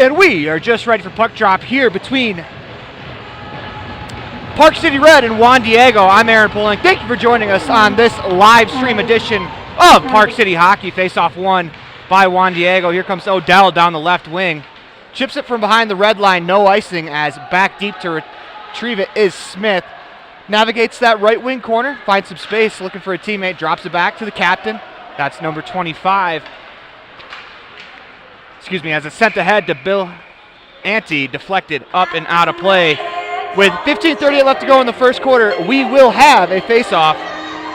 And we are just ready for puck drop here between Park City Red and Juan Diego. I'm Aaron Pulling. Thank you for joining us on this live stream edition of Park City Hockey. Face-off won by Juan Diego. Here comes Odell down the left wing. Chips it from behind the red line, no icing, as back deep to retrieve it is Smith. Navigates that right wing corner, finds some space, looking for a teammate, drops it back to the captain. That's number 25. As it's sent ahead to Bill Ante, deflected up and out of play. With 15:38 left to go in the first quarter, we will have a face-off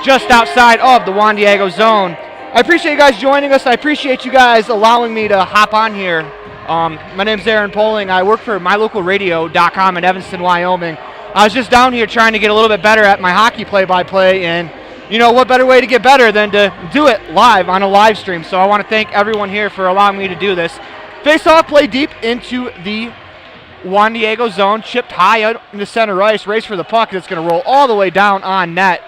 just outside of the Juan Diego zone. I appreciate you guys joining us. I appreciate you guys allowing me to hop on here. My name's Aaron Poling. I work for mylocalradio.com in Evanston, Wyoming. I was just down here trying to get a little bit better at my hockey play-by-play, and you know what better way to get better than to do it live on a live stream. So I want to thank everyone here for allowing me to do this. Face-off play deep into the Juan Diego zone, chipped high out into center ice, race for the puck, and it's going to roll all the way down on net,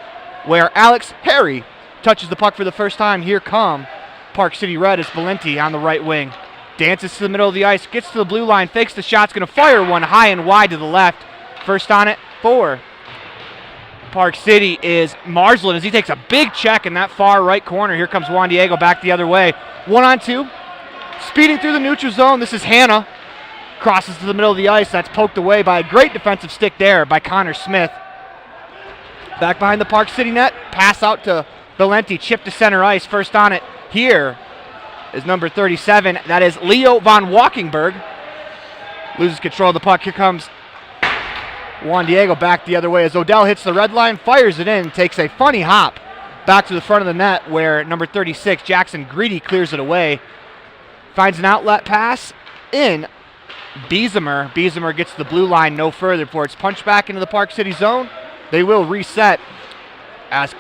where Alex Harry touches the puck for the first time. Here come Park City Red as Valenti on the right wing. Dances to the middle of the ice, gets to the blue line, fakes the shot's going to fire one high and wide to the left. First on it for Park City is Marsland as he takes a big check in that far right corner. Here comes Juan Diego back the other way. 1-on-2. Speeding through the neutral zone. This is Hanna. Crosses to the middle of the ice. That's poked away by a great defensive stick there by Connor Smith. Back behind the Park City net. Pass out to Valenti. Chip to center ice. First on it here is number 37. That is Leo von Walkenberg. Loses control of the puck. Here comes Juan Diego back the other way as Odell hits the red line, fires it in, takes a funny hop back to the front of the net where number 36, Jackson Greedy, clears it away. Finds an outlet pass in Biesemer. Biesemer gets the blue line no further before it's punched back into the Park City zone. They will reset as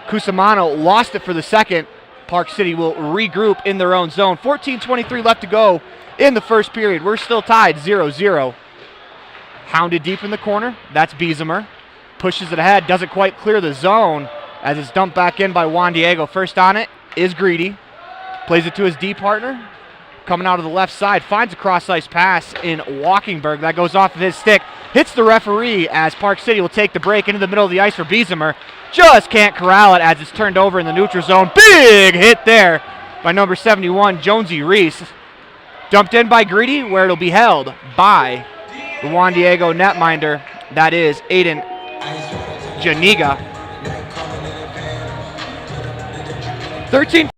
Cusimano lost it for the second. Park City will regroup in their own zone. 14:23 left to go in the first period. We're still tied 0-0. Hounded deep in the corner. That's Biesemer. Pushes it ahead. Doesn't quite clear the zone as it's dumped back in by Juan Diego. First on it is Greedy. Plays it to his D partner. Coming out of the left side. Finds a cross-ice pass in Walkenberg. That goes off of his stick. Hits the referee as Park City will take the break into the middle of the ice for Biesemer. Just can't corral it as it's turned over in the neutral zone. Big hit there by number 71, Jonesy Reese. Dumped in by Greedy where it'll be held by the Juan Diego netminder, that is Aiden Janiga. 13.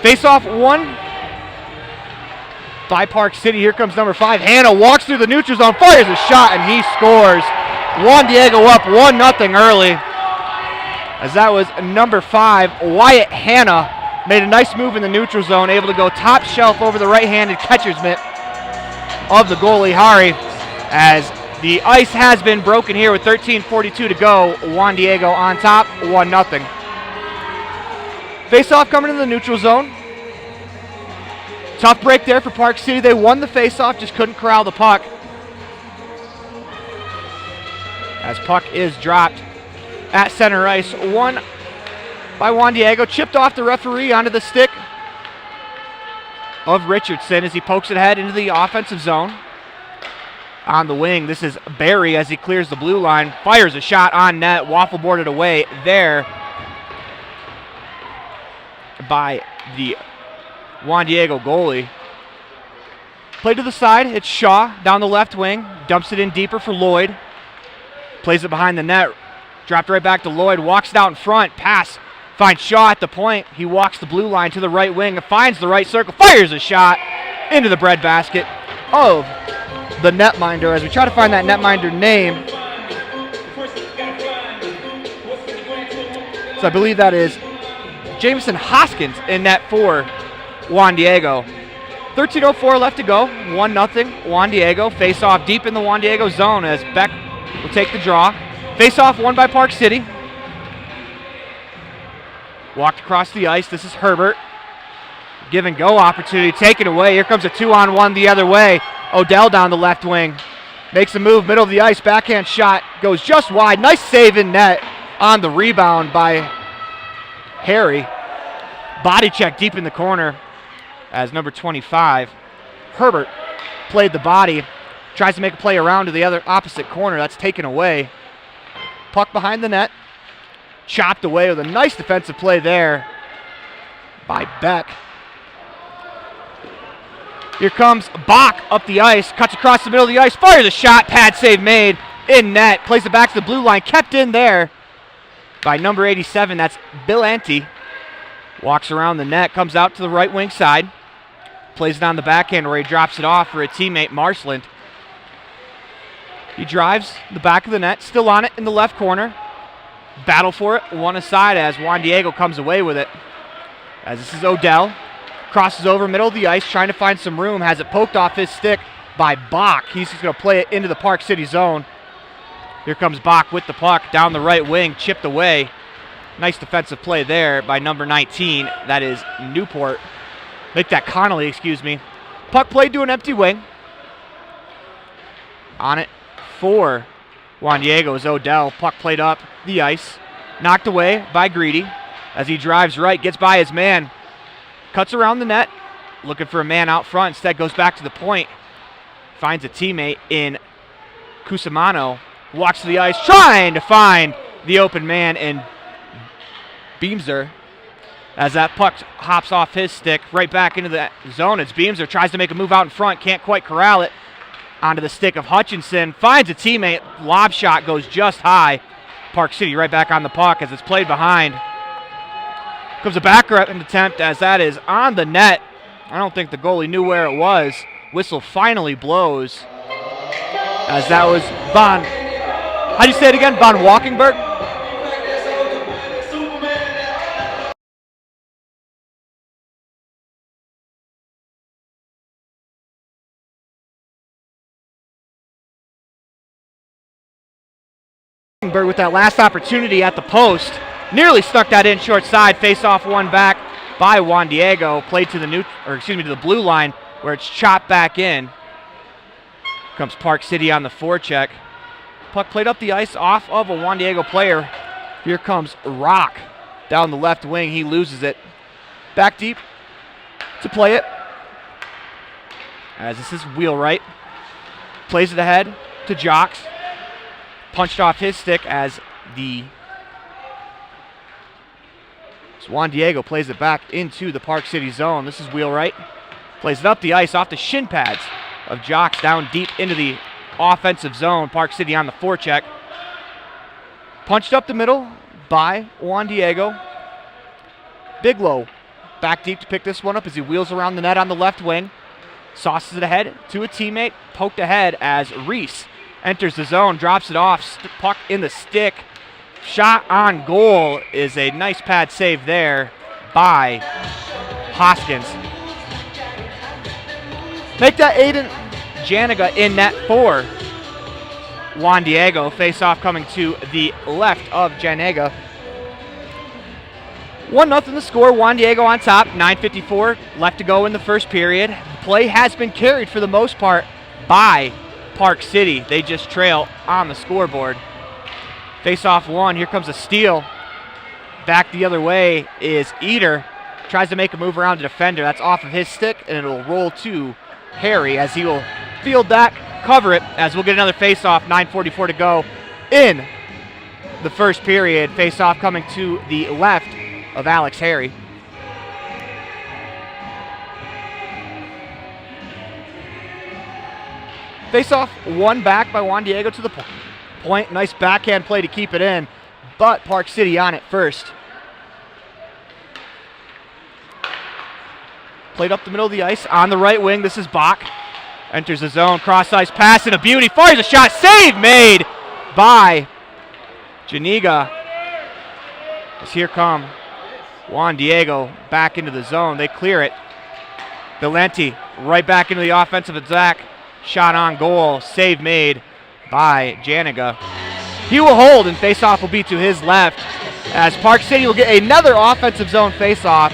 Face-off won by Park City. Here comes number 5. Hanna walks through the neutral zone, fires a shot, and he scores. Juan Diego up 1-0 early. As that was number 5, Wyatt Hanna, made a nice move in the neutral zone, able to go top shelf over the right-handed catcher's mitt of the goalie, Hari, as the ice has been broken here with 13:42 to go. Juan Diego on top, 1-0. Face-off coming into the neutral zone. Tough break there for Park City. They won the face-off, just couldn't corral the puck. As puck is dropped at center ice, won by Juan Diego, chipped off the referee onto the stick of Richardson as he pokes it ahead into the offensive zone. On the wing, this is Barry as he clears the blue line, fires a shot on net, waffle boarded away there by the Juan Diego goalie. Play to the side, it's Shaw down the left wing, dumps it in deeper for Lloyd. Plays it behind the net, dropped right back to Lloyd, walks it out in front, pass, finds Shaw at the point. He walks the blue line to the right wing, finds the right circle, fires a shot into the breadbasket of the netminder as we try to find that netminder name. So I believe that is Jameson Hoskins in net for Juan Diego. 13:04 left to go, 1-0 Juan Diego. Face off deep in the Juan Diego zone as Beck will take the draw. Face off won by Park City. Walked across the ice, this is Herbert. Give and go opportunity taken away. Here comes a 2-on-1 the other way. Odell down the left wing. Makes a move, middle of the ice, backhand shot, goes just wide. Nice save in net on the rebound by Harry. Body check deep in the corner as number 25, Herbert, played the body. Tries to make a play around to the other opposite corner. That's taken away. Puck behind the net. Chopped away with a nice defensive play there by Beck. Here comes Bach up the ice, cuts across the middle of the ice, fires a shot, pad save made, in net, plays it back to the blue line, kept in there by number 87, that's Bill Ante. Walks around the net, comes out to the right wing side, plays it on the backhand where he drops it off for a teammate, Marsland. He drives the back of the net, still on it in the left corner. Battle for it, one aside as Juan Diego comes away with it. As this is Odell. Crosses over middle of the ice, trying to find some room. Has it poked off his stick by Bach. He's just going to play it into the Park City zone. Here comes Bach with the puck down the right wing, chipped away. Nice defensive play there by number 19. That is Newport. Make that Connolly, excuse me. Puck played to an empty wing. On it for Juan Diego is Odell. Puck played up the ice. Knocked away by Greedy as he drives right, gets by his man. Cuts around the net, looking for a man out front. Instead goes back to the point. Finds a teammate in Cusimano. Walks to the ice, trying to find the open man in Beamser. As that puck hops off his stick, right back into the zone. It's Beamser, tries to make a move out in front, can't quite corral it. Onto the stick of Hutchinson, finds a teammate, lob shot goes just high. Park City right back on the puck as it's played behind. Comes a back attempt as that is on the net. I don't think the goalie knew where it was. Whistle finally blows as that was Von. How do you say it again? Von Walkenberg? With that last opportunity at the post. Nearly stuck that in short side. Face off one back by Juan Diego. Played to the to the blue line where it's chopped back in. Comes Park City on the forecheck. Puck played up the ice off of a Juan Diego player. Here comes Rock down the left wing. He loses it. Back deep to play it. As this is Wheelwright. Plays it ahead to Jocks. Punched off his stick as Juan Diego plays it back into the Park City zone. This is Wheelwright. Plays it up the ice off the shin pads of Jocks down deep into the offensive zone. Park City on the forecheck. Punched up the middle by Juan Diego. Biglow back deep to pick this one up as he wheels around the net on the left wing. Sauces it ahead to a teammate. Poked ahead as Reese enters the zone, drops it off, puck in the stick. Shot on goal is a nice pad save there by Hoskins. Make that Aiden Janiga in net for Juan Diego. Face off coming to the left of Janiga. 1-0 the score. Juan Diego on top. 9:54 left to go in the first period. The play has been carried for the most part by Park City. They just trail on the scoreboard. Face off one. Here comes a steal. Back the other way is Eater. Tries to make a move around the defender. That's off of his stick, and it'll roll to Harry as he will field that, cover it, as we'll get another face off. 9:44 to go in the first period. Face off coming to the left of Alex Harry. Face off one back by Juan Diego to the point. Nice backhand play to keep it in, but Park City on it first. Played up the middle of the ice on the right wing. This is Bach. Enters the zone, cross ice pass and a beauty. Fires a shot, save made by Janiga. As here come Juan Diego back into the zone. They clear it. Valenti right back into the offensive attack. Shot on goal, save made by Janiga. He will hold and face-off will be to his left as Park City will get another offensive zone face-off.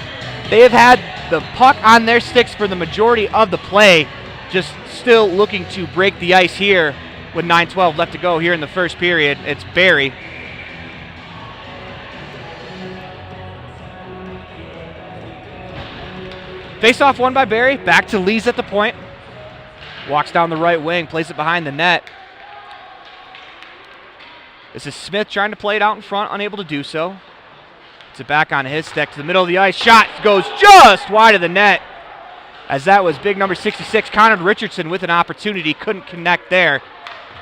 They have had the puck on their sticks for the majority of the play, just still looking to break the ice here with 9:12 left to go here in the first period. It's Barry. Face-off won by Barry. Back to Lees at the point. Walks down the right wing, plays it behind the net. This is Smith trying to play it out in front, unable to do so. It's it back on his stick to the middle of the ice. Shot goes just wide of the net, as that was big number 66, Conrad Richardson, with an opportunity. Couldn't connect there.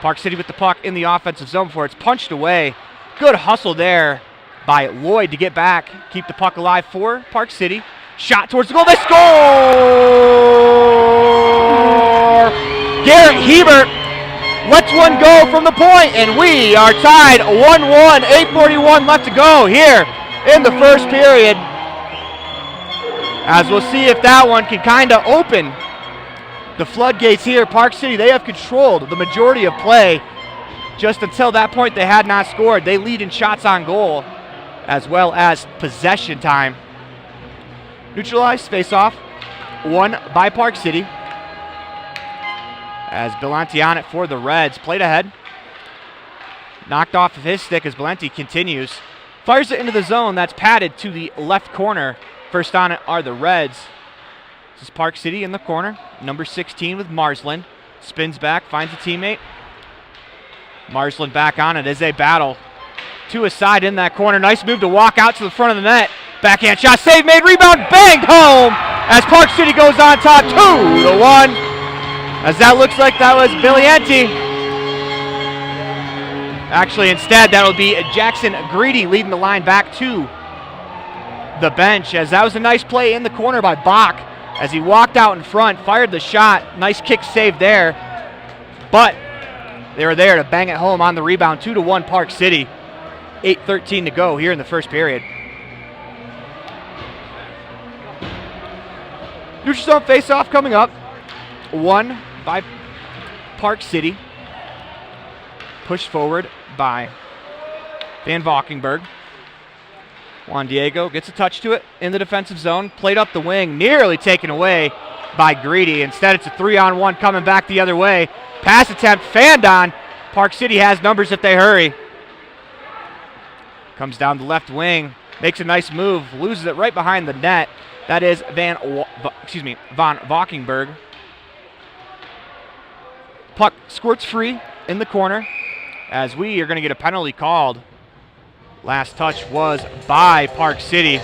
Park City with the puck in the offensive zone before it's punched away. Good hustle there by Lloyd to get back, keep the puck alive for Park City. Shot towards the goal. They score! Garrett Hebert lets one go from the point, and we are tied 1-1. 8:41 left to go here in the first period. As we'll see if that one can kind of open the floodgates here. Park City, they have controlled the majority of play. Just until that point, they had not scored. They lead in shots on goal as well as possession time. Neutralized face-off, won by Park City. As Belanti on it for the Reds. Played ahead. Knocked off of his stick as Belanti continues. Fires it into the zone. That's padded to the left corner. First on it are the Reds. This is Park City in the corner. Number 16 with Marsland. Spins back, finds a teammate. Marsland back on it as they battle. To his side in that corner. Nice move to walk out to the front of the net. Backhand shot, save made, rebound, banged home as Park City goes on top 2-1. As that looks like that was Billy Enti. Actually, instead, that'll be Jackson Greedy leading the line back to the bench, as that was a nice play in the corner by Bach as he walked out in front, fired the shot. Nice kick save there, but they were there to bang it home on the rebound. 2-1 Park City. 8:13 to go here in the first period. Neutral zone face-off coming up. Won by Park City. Pushed forward by Van Valkenburg. Juan Diego gets a touch to it in the defensive zone. Played up the wing, nearly taken away by Greedy. Instead, it's a 3-on-1 coming back the other way. Pass attempt, fanned on. Park City has numbers if they hurry. Comes down the left wing, makes a nice move, loses it right behind the net. That is Van Valkenburg. Puck squirts free in the corner as we are going to get a penalty called. Last touch was by Park City.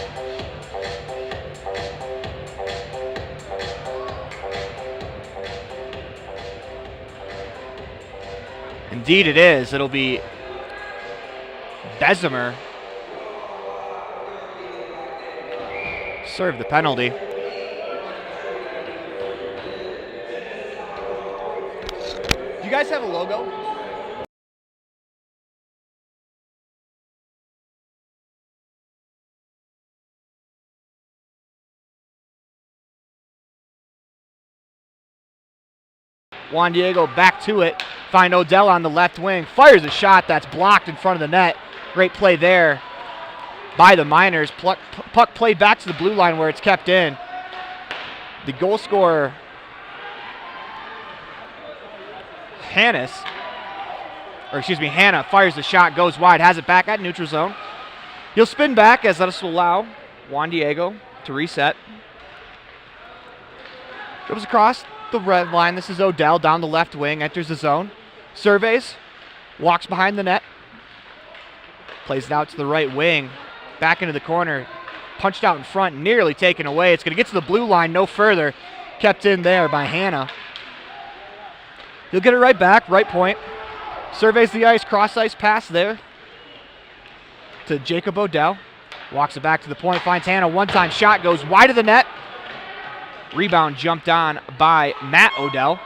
Indeed it is. It'll be Bessemer. Serve the penalty. Do you guys have a logo? Juan Diego back to it. Find Odell on the left wing. Fires a shot that's blocked in front of the net. Great play there by the Miners. Puck played back to the blue line where it's kept in. The goal scorer, Hanna, fires the shot, goes wide, has it back at neutral zone. He'll spin back as this will allow Juan Diego to reset. Goes across the red line. This is Odell down the left wing, enters the zone. Surveys, walks behind the net. Plays it out to the right wing. Back into the corner. Punched out in front, nearly taken away. It's going to get to the blue line, no further. Kept in there by Hanna. He'll get it right back, right point. Surveys the ice, cross ice pass there to Jacob Odell. Walks it back to the point, finds Hanna. One-time shot goes wide of the net. Rebound jumped on by Matt Odell.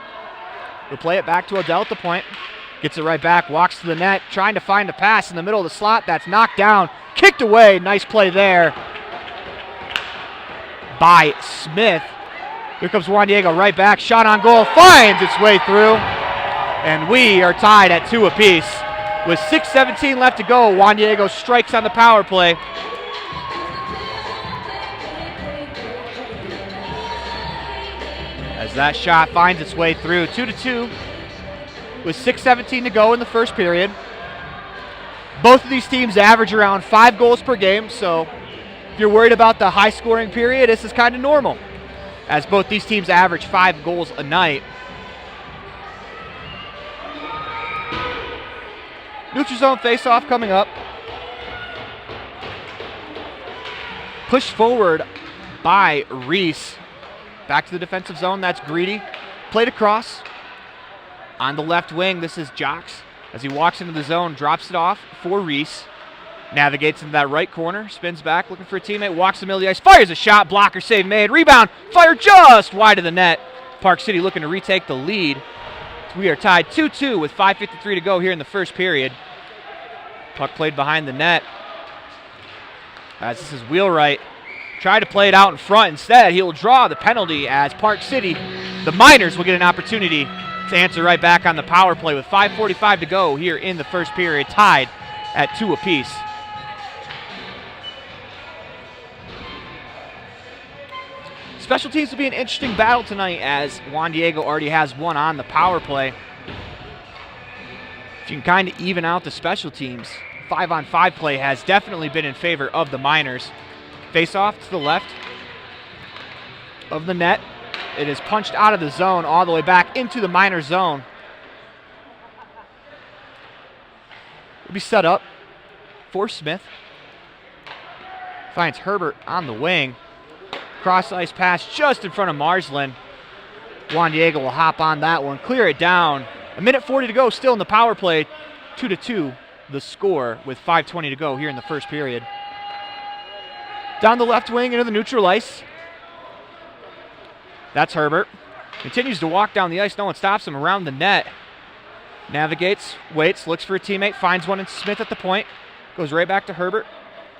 We'll play it back to Odell at the point. Gets it right back, walks to the net, trying to find a pass in the middle of the slot. That's knocked down, kicked away. Nice play there by Smith. Here comes Juan Diego right back. Shot on goal, finds its way through. And we are tied at 2 apiece. With 6:17 left to go, Juan Diego strikes on the power play. As that shot finds its way through. 2-2. with 6:17 to go in the first period. Both of these teams average around 5 goals per game, so if you're worried about the high-scoring period, this is kind of normal, as both these teams average 5 goals a night. Neutral zone face-off coming up. Pushed forward by Reese. Back to the defensive zone, that's Greedy. Played across. On the left wing, this is Jocks. As he walks into the zone, drops it off for Reese. Navigates into that right corner, spins back, looking for a teammate, walks the middle of the ice, fires a shot, blocker save made, rebound, fire just wide of the net. Park City looking to retake the lead. We are tied 2-2 with 5:53 to go here in the first period. Puck played behind the net. As this is Wheelwright. Tried to play it out in front. Instead, he'll draw the penalty as Park City, the Miners, will get an opportunity to answer right back on the power play with 5:45 to go here in the first period, tied at 2 apiece. Special teams will be an interesting battle tonight as Juan Diego already has one on the power play. If you can kind of even out the special teams, 5-on-5 play has definitely been in favor of the Miners. Face off to the left of the net. It is punched out of the zone all the way back into the Miners zone. It'll be set up for Smith. Finds Herbert on the wing. Cross ice pass just in front of Marsland. Juan Diego will hop on that one, clear it down. 1:40 to go, still in the power play. 2-2 the score with 5:20 to go here in the first period. Down the left wing into the neutral ice. That's Herbert. Continues to walk down the ice. No one stops him around the net. Navigates, waits, looks for a teammate, finds one in Smith at the point. Goes right back to Herbert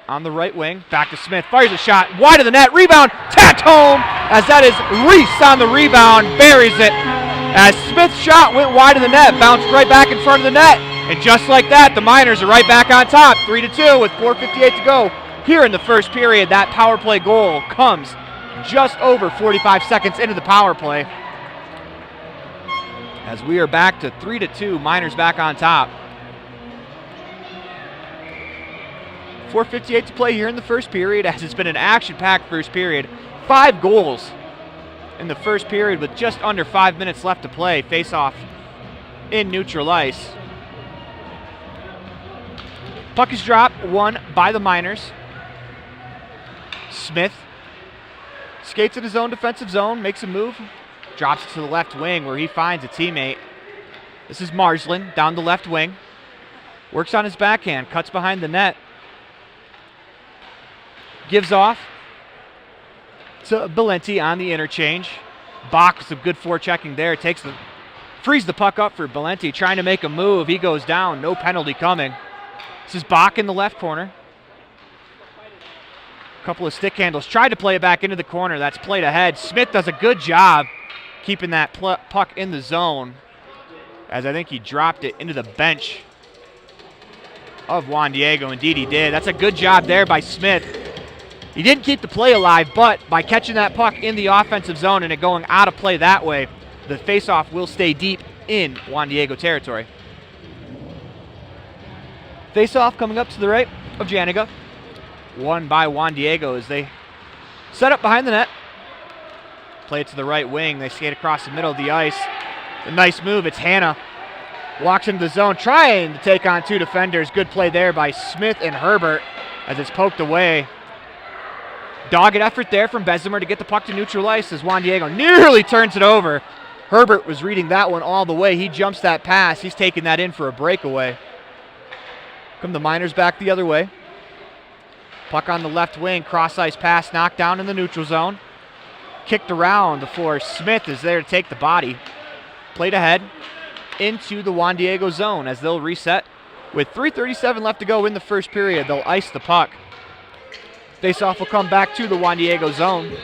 on the right wing. Back to Smith, fires a shot wide of the net. Rebound, tapped home as that is Reese on the rebound, buries it. As Smith's shot went wide of the net, bounced right back in front of the net. And just like that, the Miners are right back on top, 3-2 with 4:58 to go. Here in the first period, that power play goal comes just over 45 seconds into the power play. As we are back to 3-2, Miners back on top. 4:58 to play here in the first period, as it's been an action-packed first period. 5 goals in the first period with just under 5 minutes left to play. Face-off in neutral ice. Puck is dropped, won by the Miners. Smith skates in his own defensive zone, makes a move, drops it to the left wing where he finds a teammate. This is Marsland down the left wing. Works on his backhand, cuts behind the net. Gives off to Valenti on the interchange. Bach with some good forechecking there. Frees the puck up for Valenti, trying to make a move. He goes down, no penalty coming. This is Bach in the left corner. Couple of stick handles. Tried to play it back into the corner. That's played ahead. Smith does a good job keeping that puck in the zone, as I think he dropped it into the bench of Juan Diego. Indeed he did. That's a good job there by Smith. He didn't keep the play alive, but by catching that puck in the offensive zone and it going out of play that way, the faceoff will stay deep in Juan Diego territory. Faceoff coming up to the right of Janiga. Won by Juan Diego as they set up behind the net. Play it to the right wing. They skate across the middle of the ice. A nice move. It's Hanna. Walks into the zone, trying to take on 2 defenders. Good play there by Smith and Herbert as it's poked away. Dogged effort there from Bessemer to get the puck to neutral ice as Juan Diego nearly turns it over. Herbert was reading that one all the way. He jumps that pass. He's taking that in for a breakaway. Come the Miners back the other way. Puck on the left wing, cross ice pass knocked down in the neutral zone. Kicked around before Smith is there to take the body. Played ahead into the Juan Diego zone as they'll reset. With 3:37 left to go in the first period, they'll ice the puck. Faceoff will come back to the Juan Diego zone.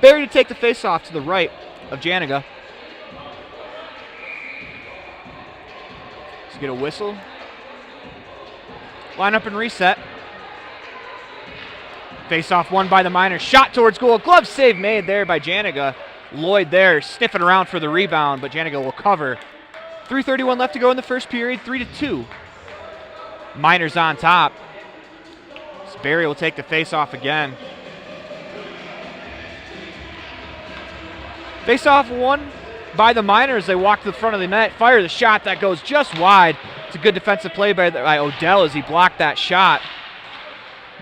Barry to take the face-off to the right of Janiga. Let's get a whistle line up and reset. Face-off won by the Miners. Shot towards goal. Glove save made there by Janiga. Lloyd there sniffing around for the rebound, but Janiga will cover. 3:31 left to go in the first period, 3-2. Miners on top. So Barry will take the face-off again. Face-off won by the Miners. They walk to the front of the net, fire the shot that goes just wide. It's a good defensive play by Odell as he blocked that shot.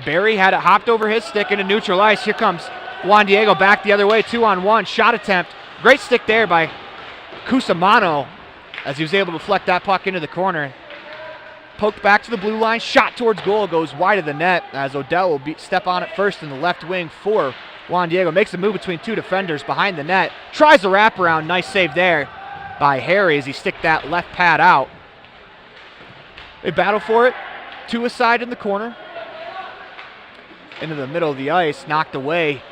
Barry had it hopped over his stick into neutral ice. Here comes Juan Diego back the other way, 2-on-1. Shot attempt. Great stick there by Cusimano as he was able to deflect that puck into the corner. Poked back to the blue line. Shot towards goal. Goes wide of the net as Odell will step on it first in the left wing for Juan Diego. Makes a move between two defenders behind the net. Tries the wraparound. Nice save there by Harry as he sticked that left pad out. They battle for it. Two aside in the corner. Into the middle of the ice. Knocked away.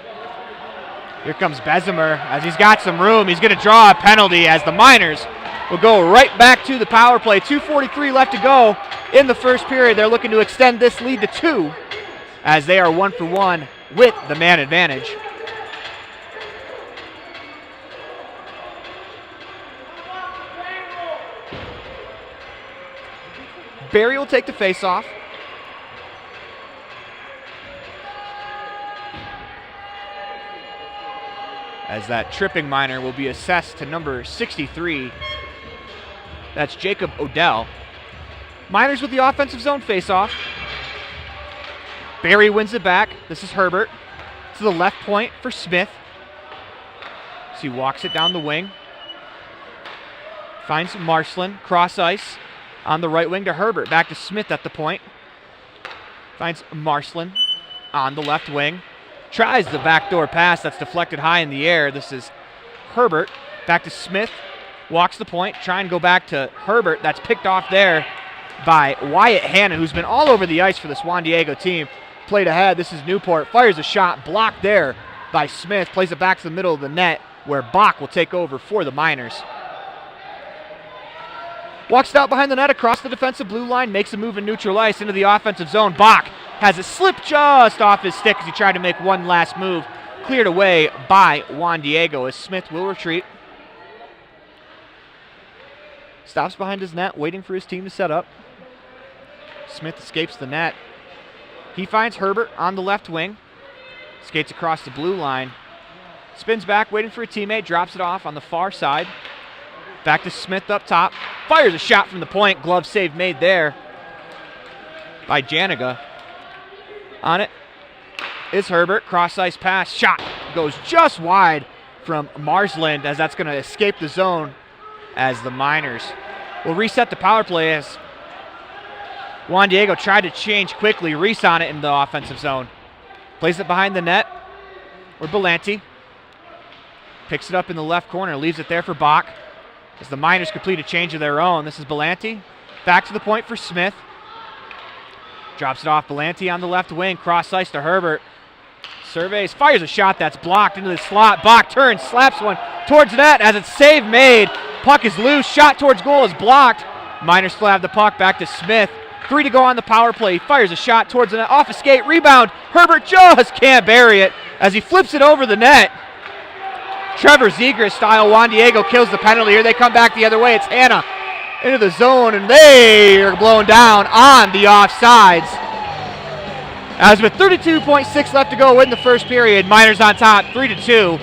Here comes Bessemer as he's got some room. He's going to draw a penalty as the Miners will go right back to the power play. 2:43 left to go in the first period. They're looking to extend this lead to 2 as they are 1-for-1 with the man advantage. Barry will take the face-off. As that tripping Miner will be assessed to number 63. That's Jacob Odell. Miners with the offensive zone face-off. Barry wins it back. This is Herbert. To the left point for Smith. So he walks it down the wing. Finds Marcelin. Cross ice on the right wing to Herbert. Back to Smith at the point. Finds Marcelin on the left wing. Tries the backdoor pass that's deflected high in the air. This is Herbert. Back to Smith. Walks the point. Try and go back to Herbert. That's picked off there by Wyatt Hanna, who's been all over the ice for this Juan Diego team. Played ahead. This is Newport. Fires a shot. Blocked there by Smith. Plays it back to the middle of the net where Bach will take over for the Miners. Walks out behind the net across the defensive blue line. Makes a move in neutral ice into the offensive zone. Bach has it slip just off his stick as he tried to make one last move. Cleared away by Juan Diego as Smith will retreat. Stops behind his net, waiting for his team to set up. Smith escapes the net. He finds Herbert on the left wing. Skates across the blue line. Spins back, waiting for a teammate. Drops it off on the far side. Back to Smith up top. Fires a shot from the point. Glove save made there by Janiga. On it is Herbert. Cross ice pass. Shot goes just wide from Marsland as that's going to escape the zone as the Miners will reset the power play as Juan Diego tried to change quickly. Reese on it in the offensive zone. Plays it behind the net or Belanti. Picks it up in the left corner. Leaves it there for Bach as the Miners complete a change of their own. This is Belanti. Back to the point for Smith. Drops it off. Belanti on the left wing. Cross ice to Herbert. Surveys. Fires a shot that's blocked into the slot. Bach turns. Slaps one towards net as it's save made. Puck is loose. Shot towards goal is blocked. Miners still have the puck. Back to Smith. 3 to go on the power play. He fires a shot towards the net. Off a skate. Rebound. Herbert just can't bury it as he flips it over the net. Trevor Zegras style. Juan Diego kills the penalty. Here they come back the other way. It's Hanna into the zone, and they are blown down on the offsides. As with 32.6 left to go in the first period, Miners on top, 3-2.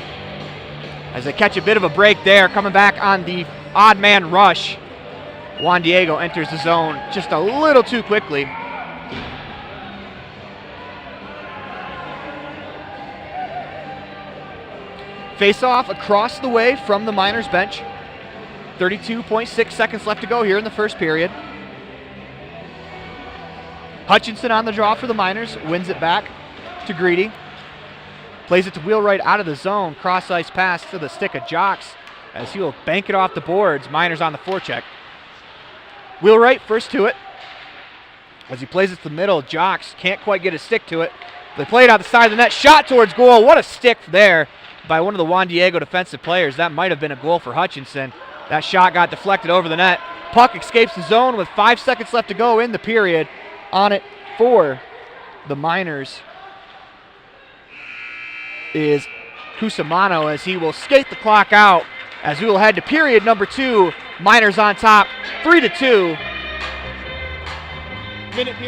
As they catch a bit of a break there, coming back on the odd man rush. Juan Diego enters the zone just a little too quickly. Face-off across the way from the Miners bench. 32.6 seconds left to go here in the first period. Hutchinson on the draw for the Miners. Wins it back to Greedy. Plays it to Wheelwright out of the zone. Cross-ice pass to the stick of Jocks as he will bank it off the boards. Miners on the forecheck. Wheelwright first to it. As he plays it to the middle, Jocks can't quite get a stick to it. They play it out the side of the net. Shot towards goal. What a stick there by one of the Juan Diego defensive players. That might have been a goal for Hutchinson. That shot got deflected over the net. Puck escapes the zone with 5 seconds left to go in the period. On it for the Miners is Cusimano as he will skate the clock out as we will head to period number 2. Miners on top, 3-2. Minute period.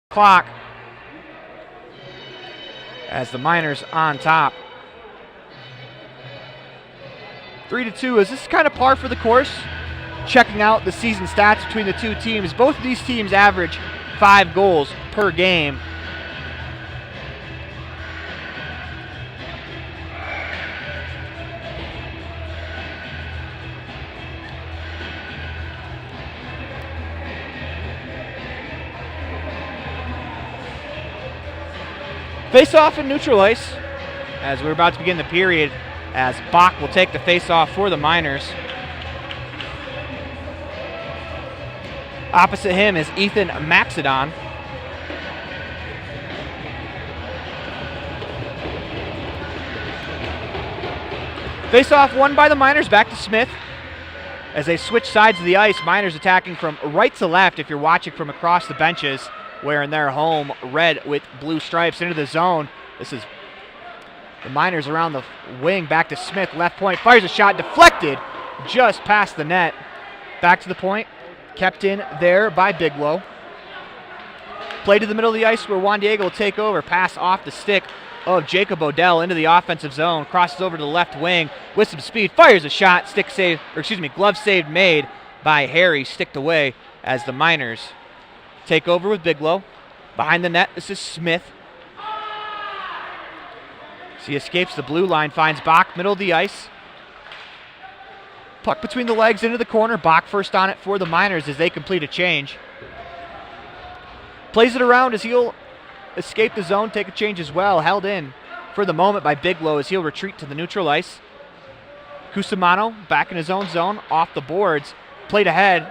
Clock as the Miners on top. 3-2 as this is kind of par for the course. Checking out the season stats between the two teams, both of these teams average 5 goals per game. Face-off in neutral ice as we're about to begin the period, as Bach will take the face-off for the Miners. Opposite him is Ethan Maxidon. Face-off won by the Miners, back to Smith. As they switch sides of the ice, Miners attacking from right to left if you're watching from across the benches, wearing their home red with blue stripes into the zone. This is the Miners around the wing, back to Smith, left point, fires a shot, deflected just past the net. Back to the point, kept in there by Bigelow. Play to the middle of the ice where Juan Diego will take over, pass off the stick of Jacob Odell into the offensive zone, crosses over to the left wing with some speed, fires a shot, glove save made by Harry, sticked away as the Miners take over with Bigelow. Behind the net, this is Smith. He escapes the blue line, finds Bach, middle of the ice. Puck between the legs into the corner. Bach first on it for the Miners as they complete a change. Plays it around as he'll escape the zone, take a change as well. Held in for the moment by Bigelow as he'll retreat to the neutral ice. Cusimano back in his own zone, off the boards. Played ahead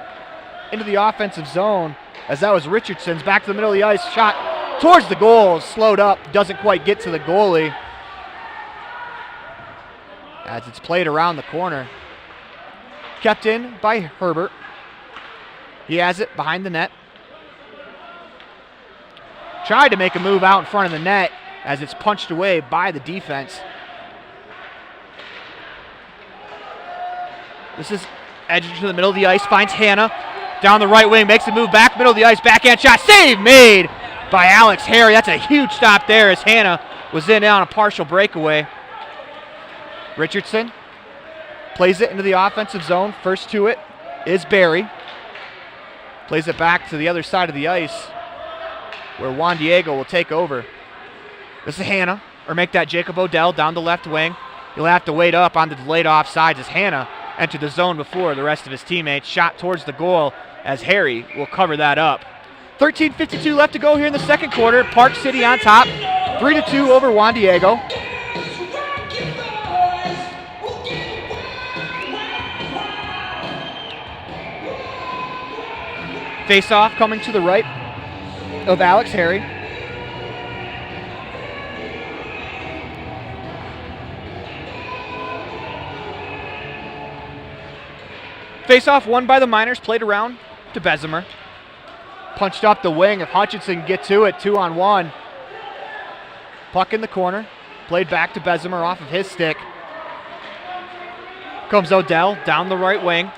into the offensive zone as that was Richardson's, back to the middle of the ice. Shot towards the goal, slowed up, doesn't quite get to the goalie as it's played around the corner. Kept in by Herbert. He has it behind the net. Tried to make a move out in front of the net as it's punched away by the defense. This is edging to the middle of the ice, finds Hannah. Down the right wing, makes a move back, middle of the ice, backhand shot, save made by Alex Harry. That's a huge stop there as Hannah was in on a partial breakaway. Richardson plays it into the offensive zone. First to it is Barry. Plays it back to the other side of the ice where Juan Diego will take over. This is Hannah, or make that Jacob Odell down the left wing. He'll have to wait up on the delayed offsides as Hannah entered the zone before the rest of his teammates. Shot towards the goal as Harry will cover that up. 13:52 left to go here in the second quarter. Park City on top, 3-2 over Juan Diego. Face-off coming to the right of Alex Harry. Face-off won by the Miners, played around to Bessemer. Punched up the wing. If Hutchinson can get to it, 2-on-1. Puck in the corner. Played back to Bessemer off of his stick. Comes Odell down the right wing.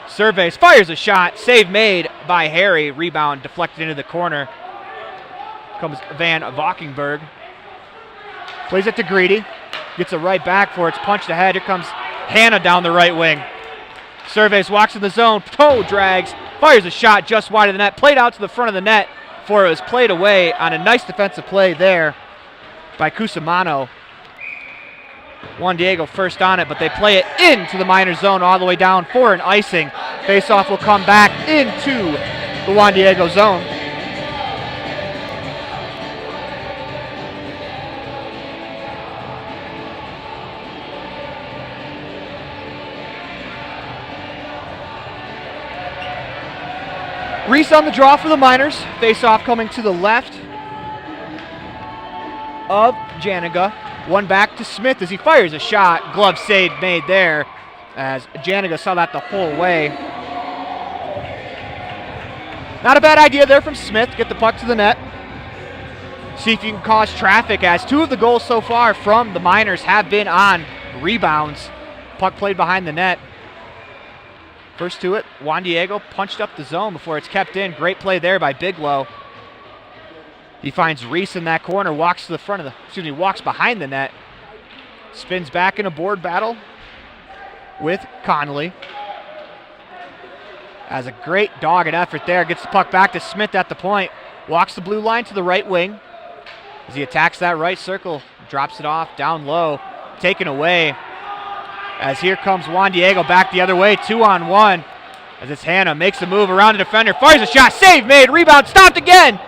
Surveys, fires a shot. Save made by Harry. Rebound deflected into the corner. Comes Van Valkenburg. Plays it to Greedy. Gets it right back for it. It's punched ahead. Here comes Hannah down the right wing. Surveys, walks in the zone. Toe drags. Fires a shot just wide of the net. Played out to the front of the net before it was played away on a nice defensive play there by Cusimano. Juan Diego first on it, but they play it into the minor zone all the way down for an icing. Face-off will come back into the Juan Diego zone. Reese on the draw for the Miners. Face-off coming to the left of Janiga. One back to Smith as he fires a shot. Glove save made there as Janiga saw that the whole way. Not a bad idea there from Smith. Get the puck to the net. See if you can cause traffic, as two of the goals so far from the Miners have been on rebounds. Puck played behind the net. First to it, Juan Diego punched up the zone before it's kept in. Great play there by Bigelow. He finds Reese in that corner, walks to the front of the, walks behind the net. Spins back in a board battle with Connolly. Has a great dogged effort there. Gets the puck back to Smith at the point. Walks the blue line to the right wing. As he attacks that right circle, drops it off down low. Taken away. As here comes Juan Diego back the other way, 2-on-1. As it's Hannah, makes a move around the defender, fires a shot, save made, rebound, stopped again!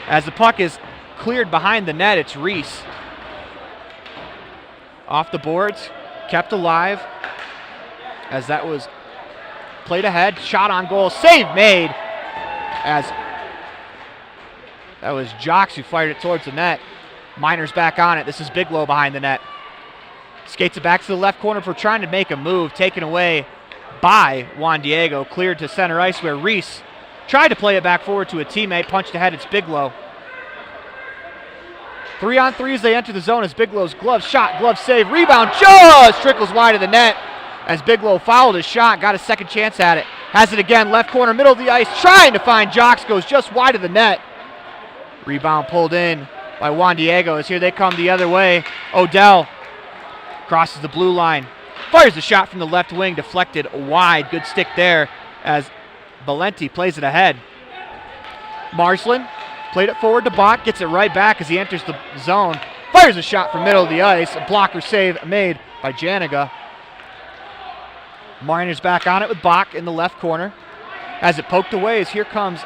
As the puck is cleared behind the net, it's Reese. Off the boards, kept alive. As that was played ahead, shot on goal, save made. As that was Jocks who fired it towards the net. Miners back on it, this is Bigelow behind the net. Skates it back to the left corner for trying to make a move, taken away by Juan Diego. Cleared to center ice where Reese tried to play it back forward to a teammate, punched ahead, it's Bigelow. 3-on-3 as they enter the zone as Bigelow's glove shot, glove save, rebound just trickles wide of the net as Bigelow fouled his shot, got a second chance at it. Has it again, left corner, middle of the ice, trying to find Jocks, goes just wide of the net. Rebound pulled in by Juan Diego as here they come the other way. Odell crosses the blue line, fires a shot from the left wing, deflected wide. Good stick there as Valenti plays it ahead. Marsland played it forward to Bach, gets it right back as he enters the zone. Fires a shot from middle of the ice. A blocker save made by Janiga. Miners back on it with Bach in the left corner. As it poked away as here comes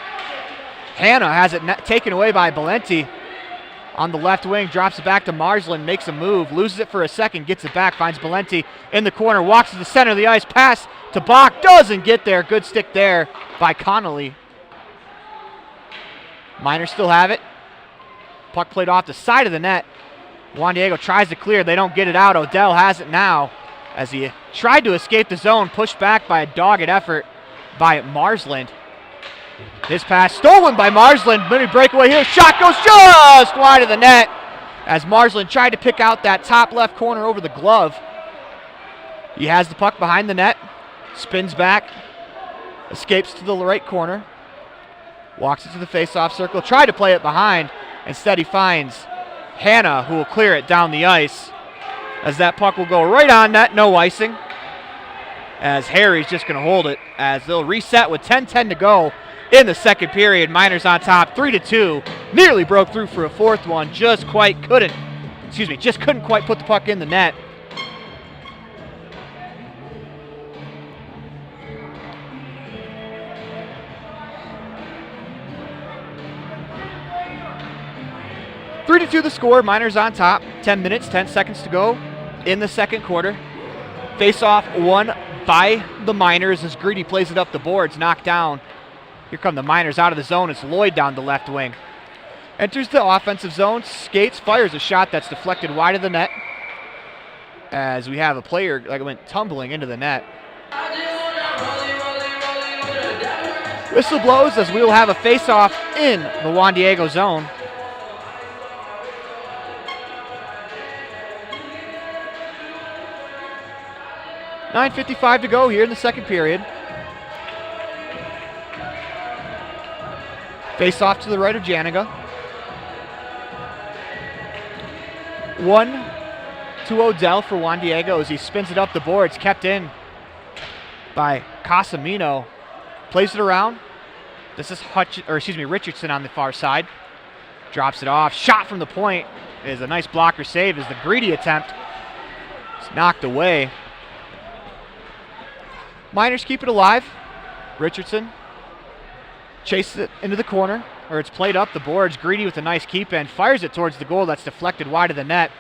Hannah. Has it taken away by Valenti. On the left wing, drops it back to Marsland, makes a move, loses it for a second, gets it back, finds Valenti in the corner, walks to the center of the ice, pass to Bach, doesn't get there. Good stick there by Connolly. Miners still have it. Puck played off the side of the net. Juan Diego tries to clear, they don't get it out. Odell has it now as he tried to escape the zone, pushed back by a dogged effort by Marsland. This pass stolen by Marsland. Mini breakaway here. Shot goes just wide of the net as Marsland tried to pick out that top left corner over the glove. He has the puck behind the net. Spins back. Escapes to the right corner. Walks it to the face-off circle. Tried to play it behind. Instead he finds Hannah, who will clear it down the ice. As that puck will go right on net. No icing. As Harry's just going to hold it. As they'll reset with 10:10 to go. In the second period, Miners on top, 3-2. Nearly broke through for a fourth one. Just couldn't quite put the puck in the net. Three to two the score, Miners on top. 10 minutes, 10 seconds to go in the second quarter. Face-off won by the Miners as Greedy plays it up the boards, knocked down. Here come the Miners out of the zone. It's Lloyd down the left wing. Enters the offensive zone, skates, fires a shot that's deflected wide of the net. As we have a player like went tumbling into the net. Whistle blows as we will have a face-off in the Juan Diego zone. 9:55 to go here in the second period. Face off to the right of Janiga. 1 to Odell for Juan Diego as he spins it up the boards. Kept in by Casamino. Plays it around. This is Richardson on the far side. Drops it off. Shot from the point is a nice blocker save as the greedy attempt is knocked away. Miners keep it alive. Richardson chases it into the corner, or it's played up the boards. Greedy with a nice keep in. Fires it towards the goal. That's deflected wide of the net.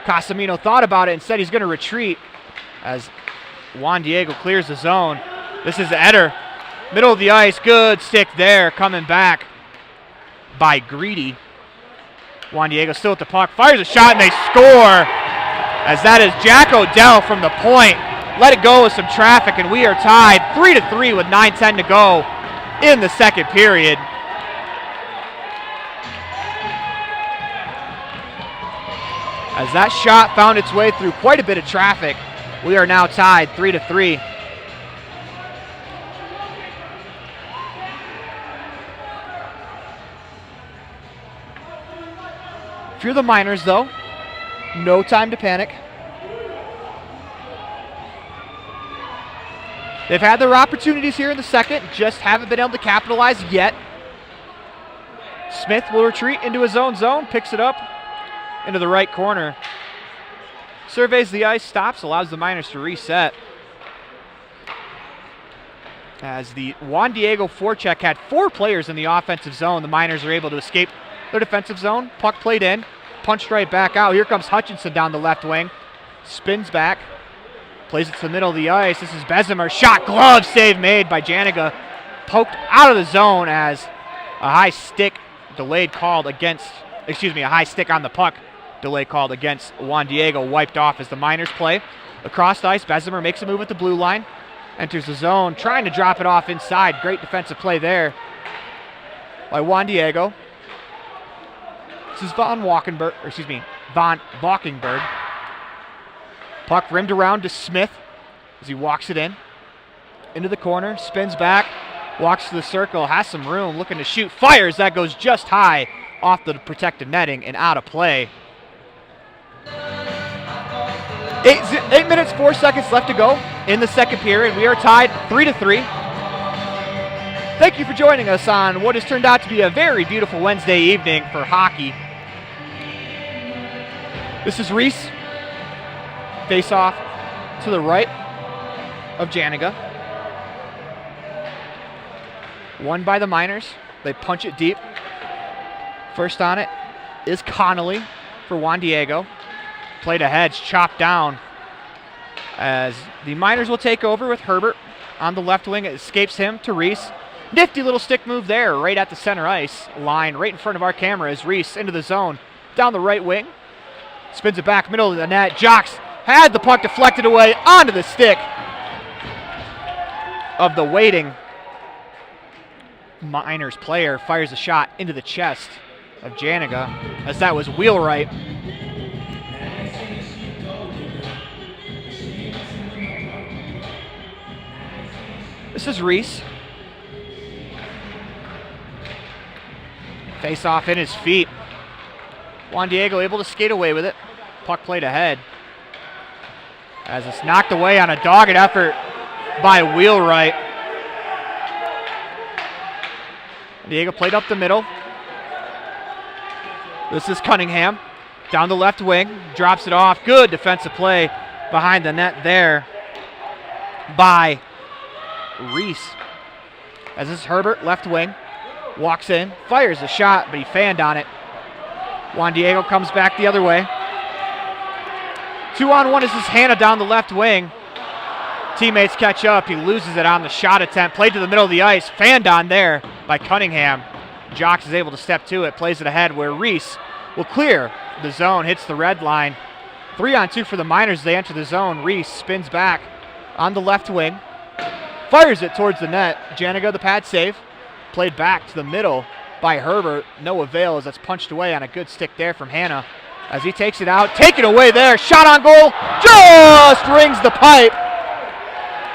Casamino thought about it and said he's going to retreat as Juan Diego clears the zone. This is Eder. Middle of the ice. Good stick there. Coming back by Greedy. Juan Diego still at the puck. Fires a shot and they score. As that is Jack Odell from the point. Let it go with some traffic and we are tied 3-3 with 9:10 to go in the second period. As that shot found its way through quite a bit of traffic, we are now tied 3-3. If you're the Miners, though, no time to panic. They've had their opportunities here in the second, just haven't been able to capitalize yet. Smith will retreat into his own zone, picks it up into the right corner. Surveys the ice, stops, allows the Miners to reset. As the Juan Diego forecheck had 4 players in the offensive zone, the Miners are able to escape their defensive zone. Puck played in, punched right back out. Here comes Hutchinson down the left wing. Spins back, plays it to the middle of the ice. This is Bessemer. Shot, glove save made by Janiga. Poked out of the zone as a high stick delayed called against, a high stick on the puck delay called against Juan Diego, wiped off as the Miners play. Across the ice, Bessemer makes a move at the blue line. Enters the zone, trying to drop it off inside. Great defensive play there by Juan Diego. This is Von Valkenburg. Puck rimmed around to Smith as he walks it in. Into the corner, spins back, walks to the circle, has some room, looking to shoot, fires. That goes just high off the protected netting and out of play. 8 minutes, 4 seconds left to go in the second period. We are tied 3-3. Thank you for joining us on what has turned out to be a very beautiful Wednesday evening for hockey. This is Reese. Face off to the right of Janiga. Won by the Miners. They punch it deep. First on it is Connolly for Juan Diego. Played ahead, chopped down as the Miners will take over with Herbert on the left wing. It escapes him to Reese. Nifty little stick move there right at the center ice line, right in front of our camera as Reese into the zone. Down the right wing. Spins it back, middle of the net. Jocks had the puck deflected away onto the stick of the waiting Miners player. Fires a shot into the chest of Janiga as that was wheelwright. This is Reese. Face off in his feet. Juan Diego able to skate away with it. Puck played ahead. As it's knocked away on a dogged effort by Wheelwright. Diego played up the middle. This is Cunningham. Down the left wing. Drops it off. Good defensive play behind the net there by Reese. As this is Herbert, left wing. Walks in. Fires a shot, but he fanned on it. Juan Diego comes back the other way. 2-on-1 is this Hannah down the left wing. Teammates catch up. He loses it on the shot attempt. Played to the middle of the ice. Fanned on there by Cunningham. Jocks is able to step to it. Plays it ahead where Reese will clear the zone. Hits the red line. 3-on-2 for the Miners. They enter the zone. Reese spins back on the left wing. Fires it towards the net. Janiga the pad save. Played back to the middle by Herbert. No avail as that's punched away on a good stick there from Hannah. As he takes it out. Taken away there. Shot on goal. Just rings the pipe.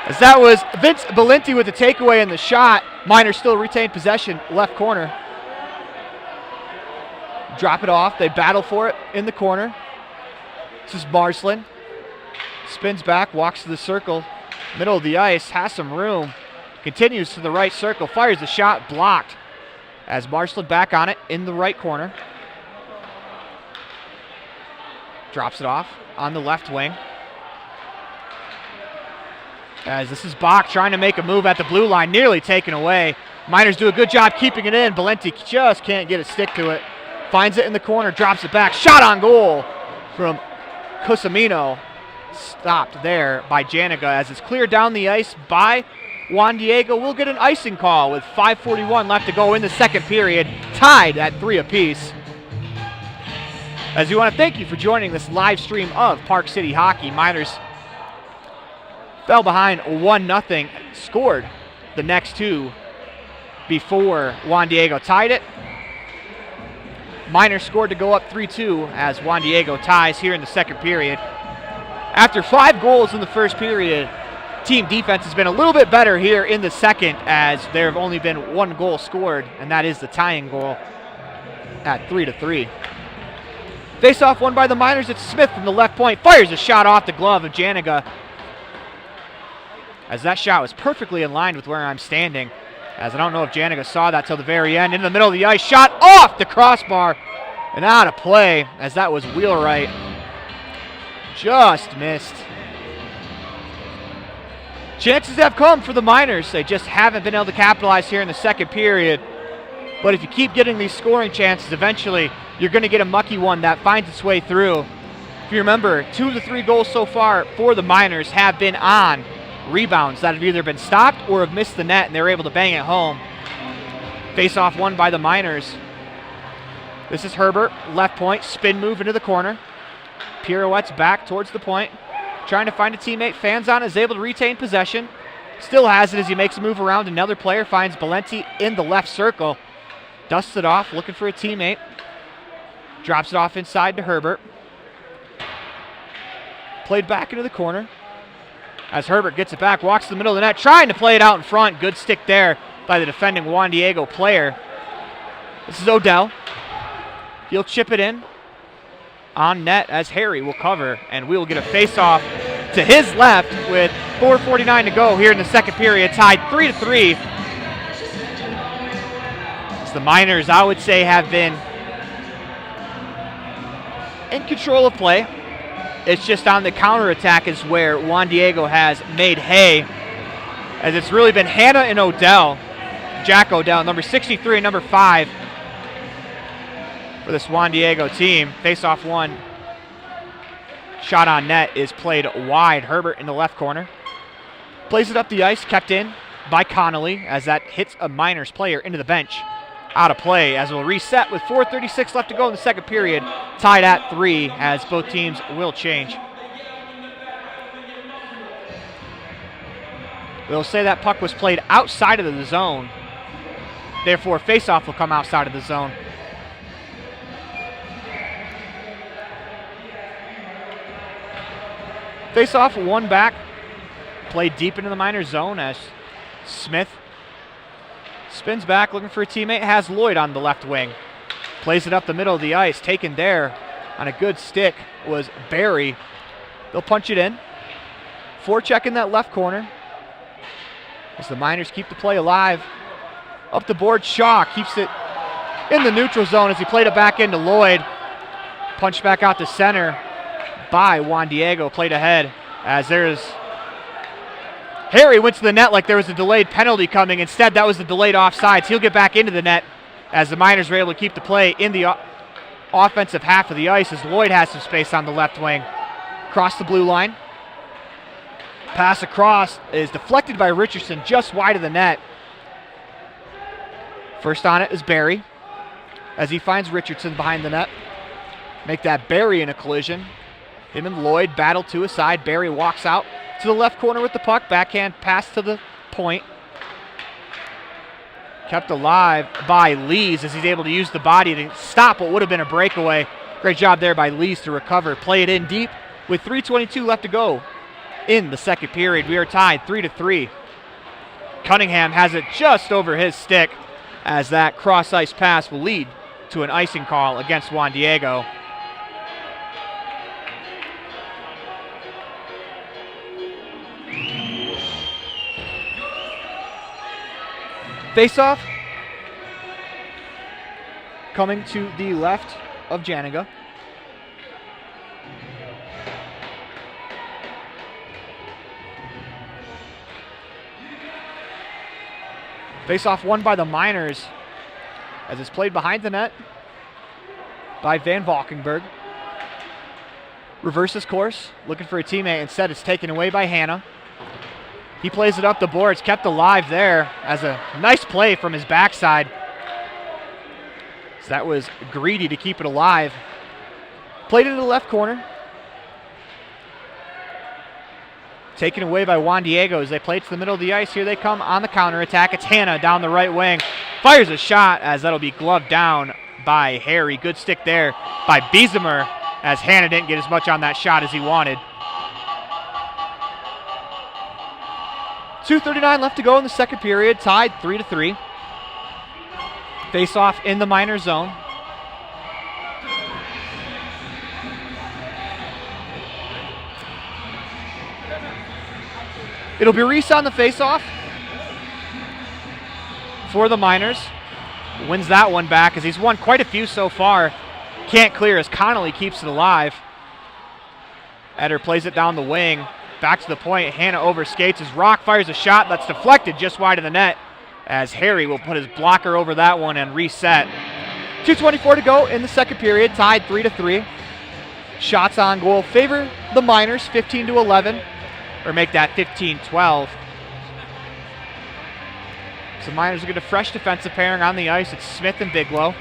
As that was Vince Valenti with the takeaway and the shot. Miners still retained possession, left corner. Drop it off. They battle for it in the corner. This is Marslin. Spins back, walks to the circle. Middle of the ice, has some room. Continues to the right circle, fires the shot, blocked. As Marslin back on it in the right corner. Drops it off on the left wing. As this is Bach trying to make a move at the blue line, nearly taken away. Miners do a good job keeping it in. Valenti just can't get a stick to it. Finds it in the corner, drops it back. Shot on goal from Cusimino. Stopped there by Janiga as it's cleared down the ice by Juan Diego. We'll get an icing call with 5:41 left to go in the second period, tied at 3 apiece. As we want to thank you for joining this live stream of Park City Hockey. Miners fell behind 1-0, scored the next two before Juan Diego tied it. Miners scored to go up 3-2 as Juan Diego ties here in the second period. After 5 goals in the first period, team defense has been a little bit better here in the second as there have only been 1 goal scored, and that is the tying goal at 3-3. Face-off won by the Miners. It's Smith from the left point. Fires a shot off the glove of Janiga. As that shot was perfectly in line with where I'm standing. As I don't know if Janiga saw that till the very end. In the middle of the ice, shot off the crossbar and out of play as that was Wheelwright. Just missed. Chances have come for the Miners. They just haven't been able to capitalize here in the second period. But if you keep getting these scoring chances, eventually you're going to get a mucky one that finds its way through. If you remember, 2 of the 3 goals so far for the Miners have been on rebounds that have either been stopped or have missed the net, and they're able to bang it home. Face-off won by the Miners. This is Herbert, left point, spin move into the corner. Pirouettes back towards the point. Trying to find a teammate. Fanzon is able to retain possession. Still has it as he makes a move around. Another player finds Valenti in the left circle. Dusts it off, looking for a teammate. Drops it off inside to Herbert. Played back into the corner. As Herbert gets it back, walks to the middle of the net, trying to play it out in front. Good stick there by the defending Juan Diego player. This is Odell. He'll chip it in on net as Harry will cover, and we will get a face-off to his left with 4:49 to go here in the second period, tied 3-3. As the Miners, I would say, have been in control of play. It's just on the counterattack is where Juan Diego has made hay, as it's really been Hannah and Odell, Jack Odell, number 63 and number 5 for this Juan Diego team. Face-off one. Shot on net is played wide. Herbert in the left corner. Plays it up the ice, kept in by Connolly as that hits a Miners player into the bench. Out of play as we'll reset with 4:36 left to go in the second period. Tied at 3 as both teams will change. We'll say that puck was played outside of the zone. Therefore, face-off will come outside of the zone. Face-off, one back. Played deep into the Miners zone as Smith spins back, looking for a teammate. Has Lloyd on the left wing. Plays it up the middle of the ice. Taken there on a good stick was Barry. They'll punch it in. Forecheck in that left corner. As the Miners keep the play alive. Up the board, Shaw keeps it in the neutral zone as he played it back into Lloyd. Punched back out to center by Juan Diego. Played ahead as there's Harry went to the net like there was a delayed penalty coming. Instead, that was the delayed offsides. He'll get back into the net as the Miners were able to keep the play in the offensive half of the ice as Lloyd has some space on the left wing. Across the blue line. Pass across is deflected by Richardson just wide of the net. First on it is Barry as he finds Richardson behind the net. Make that Barry in a collision. Him and Lloyd battle to a side. Barry walks out to the left corner with the puck. Backhand pass to the point. Kept alive by Lees as he's able to use the body to stop what would have been a breakaway. Great job there by Lees to recover. Play it in deep with 3:22 left to go in the second period. We are tied 3-3. Cunningham has it just over his stick as that cross-ice pass will lead to an icing call against Juan Diego. Face-off coming to the left of Janiga. Face-off won by the Miners as it's played behind the net by Van Valkenburg. Reverses course, looking for a teammate. Instead, it's taken away by Hanna. He plays it up the boards, kept alive there as a nice play from his backside. So that was greedy to keep it alive. Played it to the left corner. Taken away by Juan Diego as they play it to the middle of the ice. Here they come on the counterattack. It's Hanna down the right wing. Fires a shot as that'll be gloved down by Harry. Good stick there by Biesemer as Hanna didn't get as much on that shot as he wanted. 2:39 left to go in the second period. Tied 3-3. Face-off in the minor zone. It'll be Reese on the face-off for the Miners. Wins that one back as he's won quite a few so far. Can't clear as Connolly keeps it alive. Eder plays it down the wing. Back to the point. Hanna overskates as Rock fires a shot that's deflected just wide of the net as Harry will put his blocker over that one and reset. 2:24 to go in the second period. Tied 3-3. Shots on goal favor the Miners 15-11. Or make that 15-12. So Miners will get a fresh defensive pairing on the ice. It's Smith and Bigelow.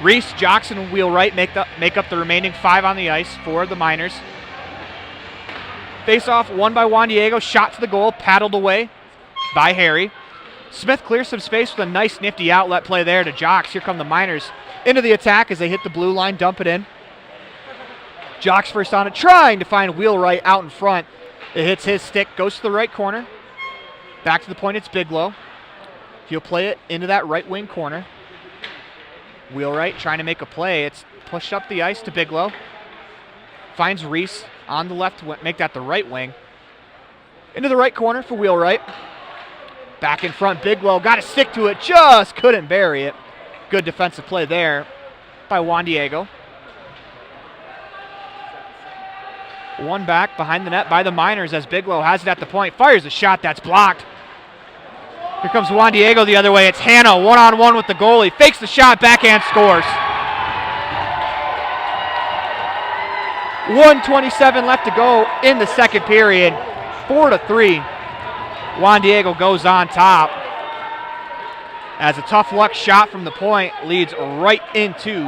Reese, Jockson, and Wheelwright make up the remaining 5 on the ice for the Miners. Face-off won by Juan Diego. Shot to the goal, paddled away by Harry. Smith clears some space with a nice nifty outlet play there to Jocks. Here come the Miners into the attack as they hit the blue line, dump it in. Jocks first on it, trying to find Wheelwright out in front. It hits his stick, goes to the right corner. Back to the point, it's Bigelow. He'll play it into that right wing corner. Wheelwright trying to make a play. It's pushed up the ice to Bigelow. Finds Reese on the left, make that the right wing. Into the right corner for Wheelwright. Back in front, Bigelow got to stick to it, just couldn't bury it. Good defensive play there by Juan Diego. One back behind the net by the Miners as Bigelow has it at the point. Fires a shot that's blocked. Here comes Juan Diego the other way. It's Hanna one-on-one with the goalie. Fakes the shot, backhand scores. 1:27 left to go in the second period. 4-3. Juan Diego goes on top as a tough luck shot from the point leads right into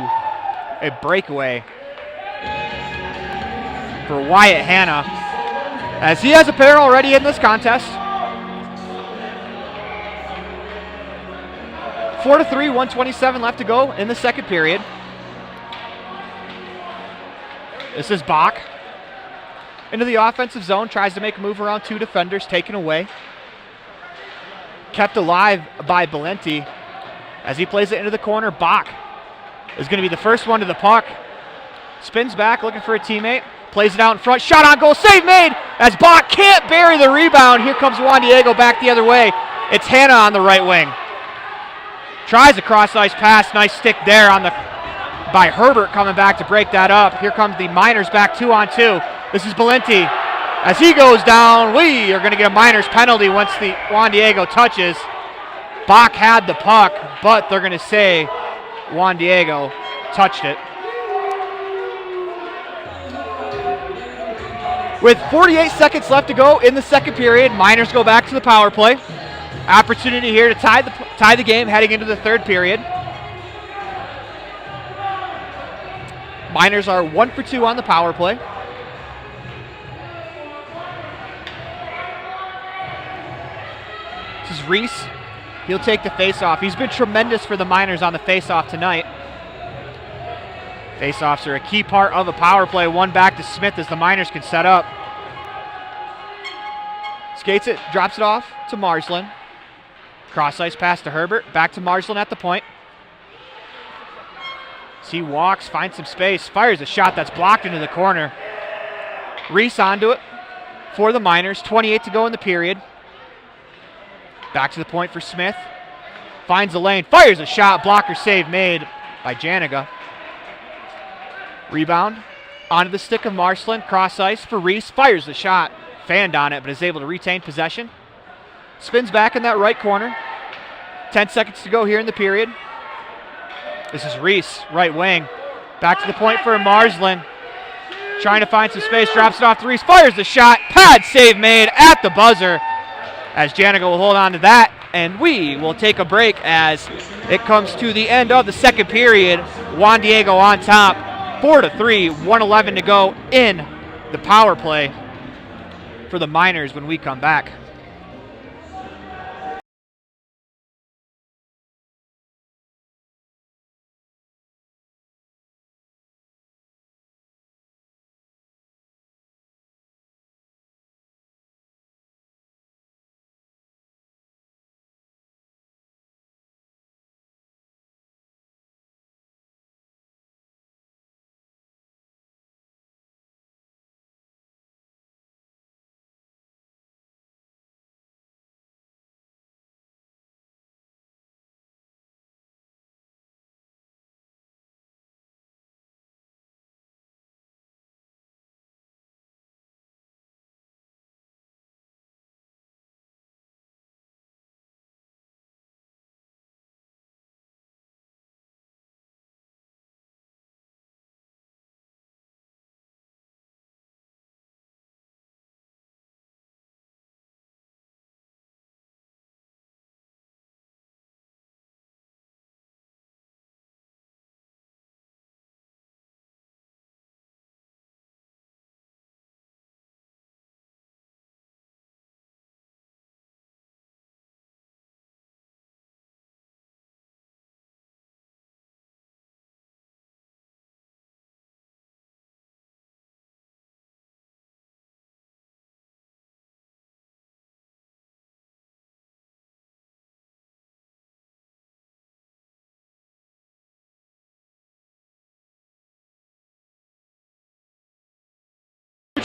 a breakaway for Wyatt Hanna, as he has a pair already in this contest. 4-3, 1:27 left to go in the second period. This is Bach. Into the offensive zone, tries to make a move around 2 defenders, taken away. Kept alive by Valenti. As he plays it into the corner, Bach is going to be the first one to the puck. Spins back, looking for a teammate. Plays it out in front, shot on goal, save made as Bach can't bury the rebound. Here comes Juan Diego back the other way. It's Hanna on the right wing. Tries a cross-ice pass, nice stick there by Herbert coming back to break that up. Here comes the Miners back 2-on-2. This is Valenti. As he goes down, we are going to get a Miners penalty once the Juan Diego touches. Bach had the puck, but they're going to say Juan Diego touched it. With 48 seconds left to go in the second period, Miners go back to the power play. Opportunity here to tie the game heading into the third period. Miners are 1 for 2 on the power play. This is Reese. He'll take the face-off. He's been tremendous for the Miners on the face-off tonight. Face-offs are a key part of a power play. One back to Smith as the Miners can set up. Skates it, drops it off to Marsland. Cross ice pass to Herbert. Back to Marsland at the point. As he walks, finds some space, fires a shot that's blocked into the corner. Reese onto it for the Miners. 28 to go in the period. Back to the point for Smith. Finds the lane, fires a shot, blocker save made by Janiga. Rebound onto the stick of Marsland. Cross ice for Reese, fires the shot. Fanned on it, but is able to retain possession. Spins back in that right corner. 10 seconds to go here in the period. This is Reese, right wing. Back to the point for Marsland. Trying to find some space, drops it off to Reese, fires the shot. Pad save made at the buzzer as Janiga will hold on to that. And we will take a break as it comes to the end of the second period. Juan Diego on top, 4-3, 1:11 to go in the power play for the Miners when we come back.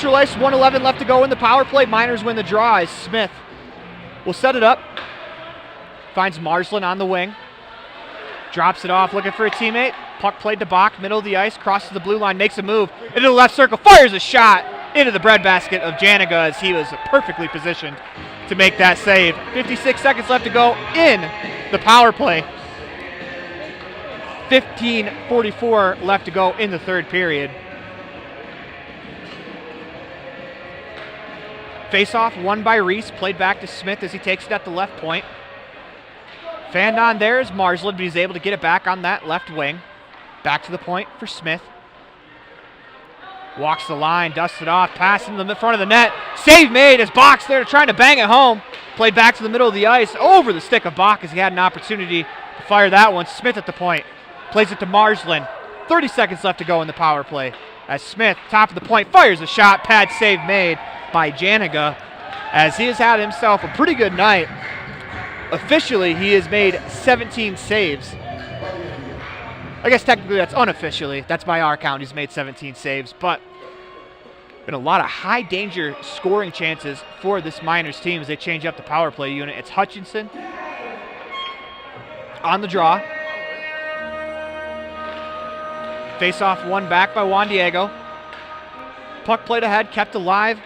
Neutral ice, 1:11 left to go in the power play. Miners win the draw as Smith will set it up. Finds Marsland on the wing. Drops it off, looking for a teammate. Puck played to Bach, middle of the ice, crosses the blue line, makes a move into the left circle, fires a shot into the breadbasket of Janiga as he was perfectly positioned to make that save. 56 seconds left to go in the power play. 15:44 left to go in the third period. Face-off won by Reese, played back to Smith as he takes it at the left point. Fanned on there is Marsland, but he's able to get it back on that left wing. Back to the point for Smith. Walks the line, dusts it off, pass in the front of the net. Save made as Bach's there trying to bang it home. Played back to the middle of the ice, over the stick of Bach as he had an opportunity to fire that one. Smith at the point, plays it to Marsland. 30 seconds left to go in the power play. As Smith, top of the point, fires a shot. Pad save made by Janiga as he has had himself a pretty good night. Officially, he has made 17 saves. I guess technically that's unofficially. That's by our count. He's made 17 saves, but been a lot of high danger scoring chances for this Miners team as they change up the power play unit. It's Hutchinson on the draw. Face-off won back by Juan Diego. Puck played ahead, kept alive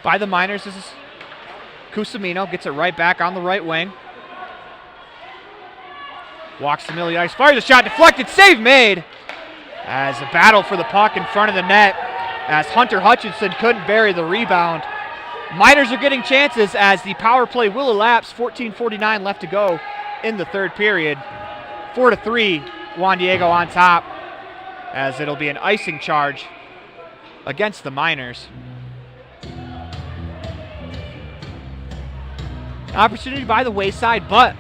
by the Miners. This is Cusimino, gets it right back on the right wing. Walks the middle of the ice, fires a shot, deflected, save made. As a battle for the puck in front of the net, as Hunter Hutchinson couldn't bury the rebound. Miners are getting chances as the power play will elapse. 14:49 left to go in the third period. 4-3, Juan Diego on top, as it'll be an icing charge against the Miners. Opportunity by the wayside, but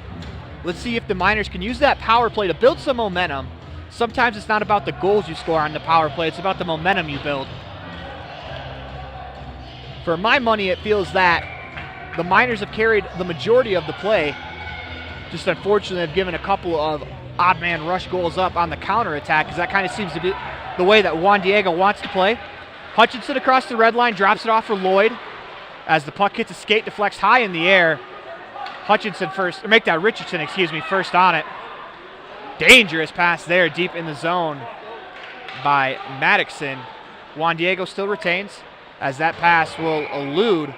let's see if the Miners can use that power play to build some momentum. Sometimes it's not about the goals you score on the power play, it's about the momentum you build. For my money, it feels that the Miners have carried the majority of the play. Just unfortunately, they've given a couple of odd man rush goals up on the counter attack, because that kind of seems to be the way that Juan Diego wants to play. Hutchinson across the red line, drops it off for Lloyd. As the puck hits a skate, deflects high in the air. Hutchinson first, or make that Richardson, excuse me, first on it. Dangerous pass there, deep in the zone by Maddoxon. Juan Diego still retains, as that pass will elude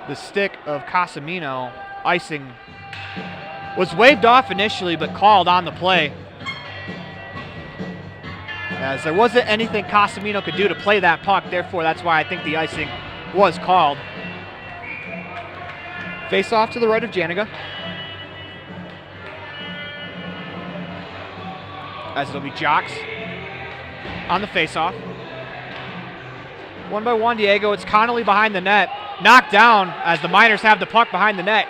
the stick of Casamino. Icing was waved off initially, but called on the play, as there wasn't anything Casamino could do to play that puck. Therefore, that's why I think the icing was called. Face off to the right of Janiga, as it'll be Jocks on the face-off. Won by Juan Diego. It's Connolly behind the net. Knocked down as the Miners have the puck behind the net.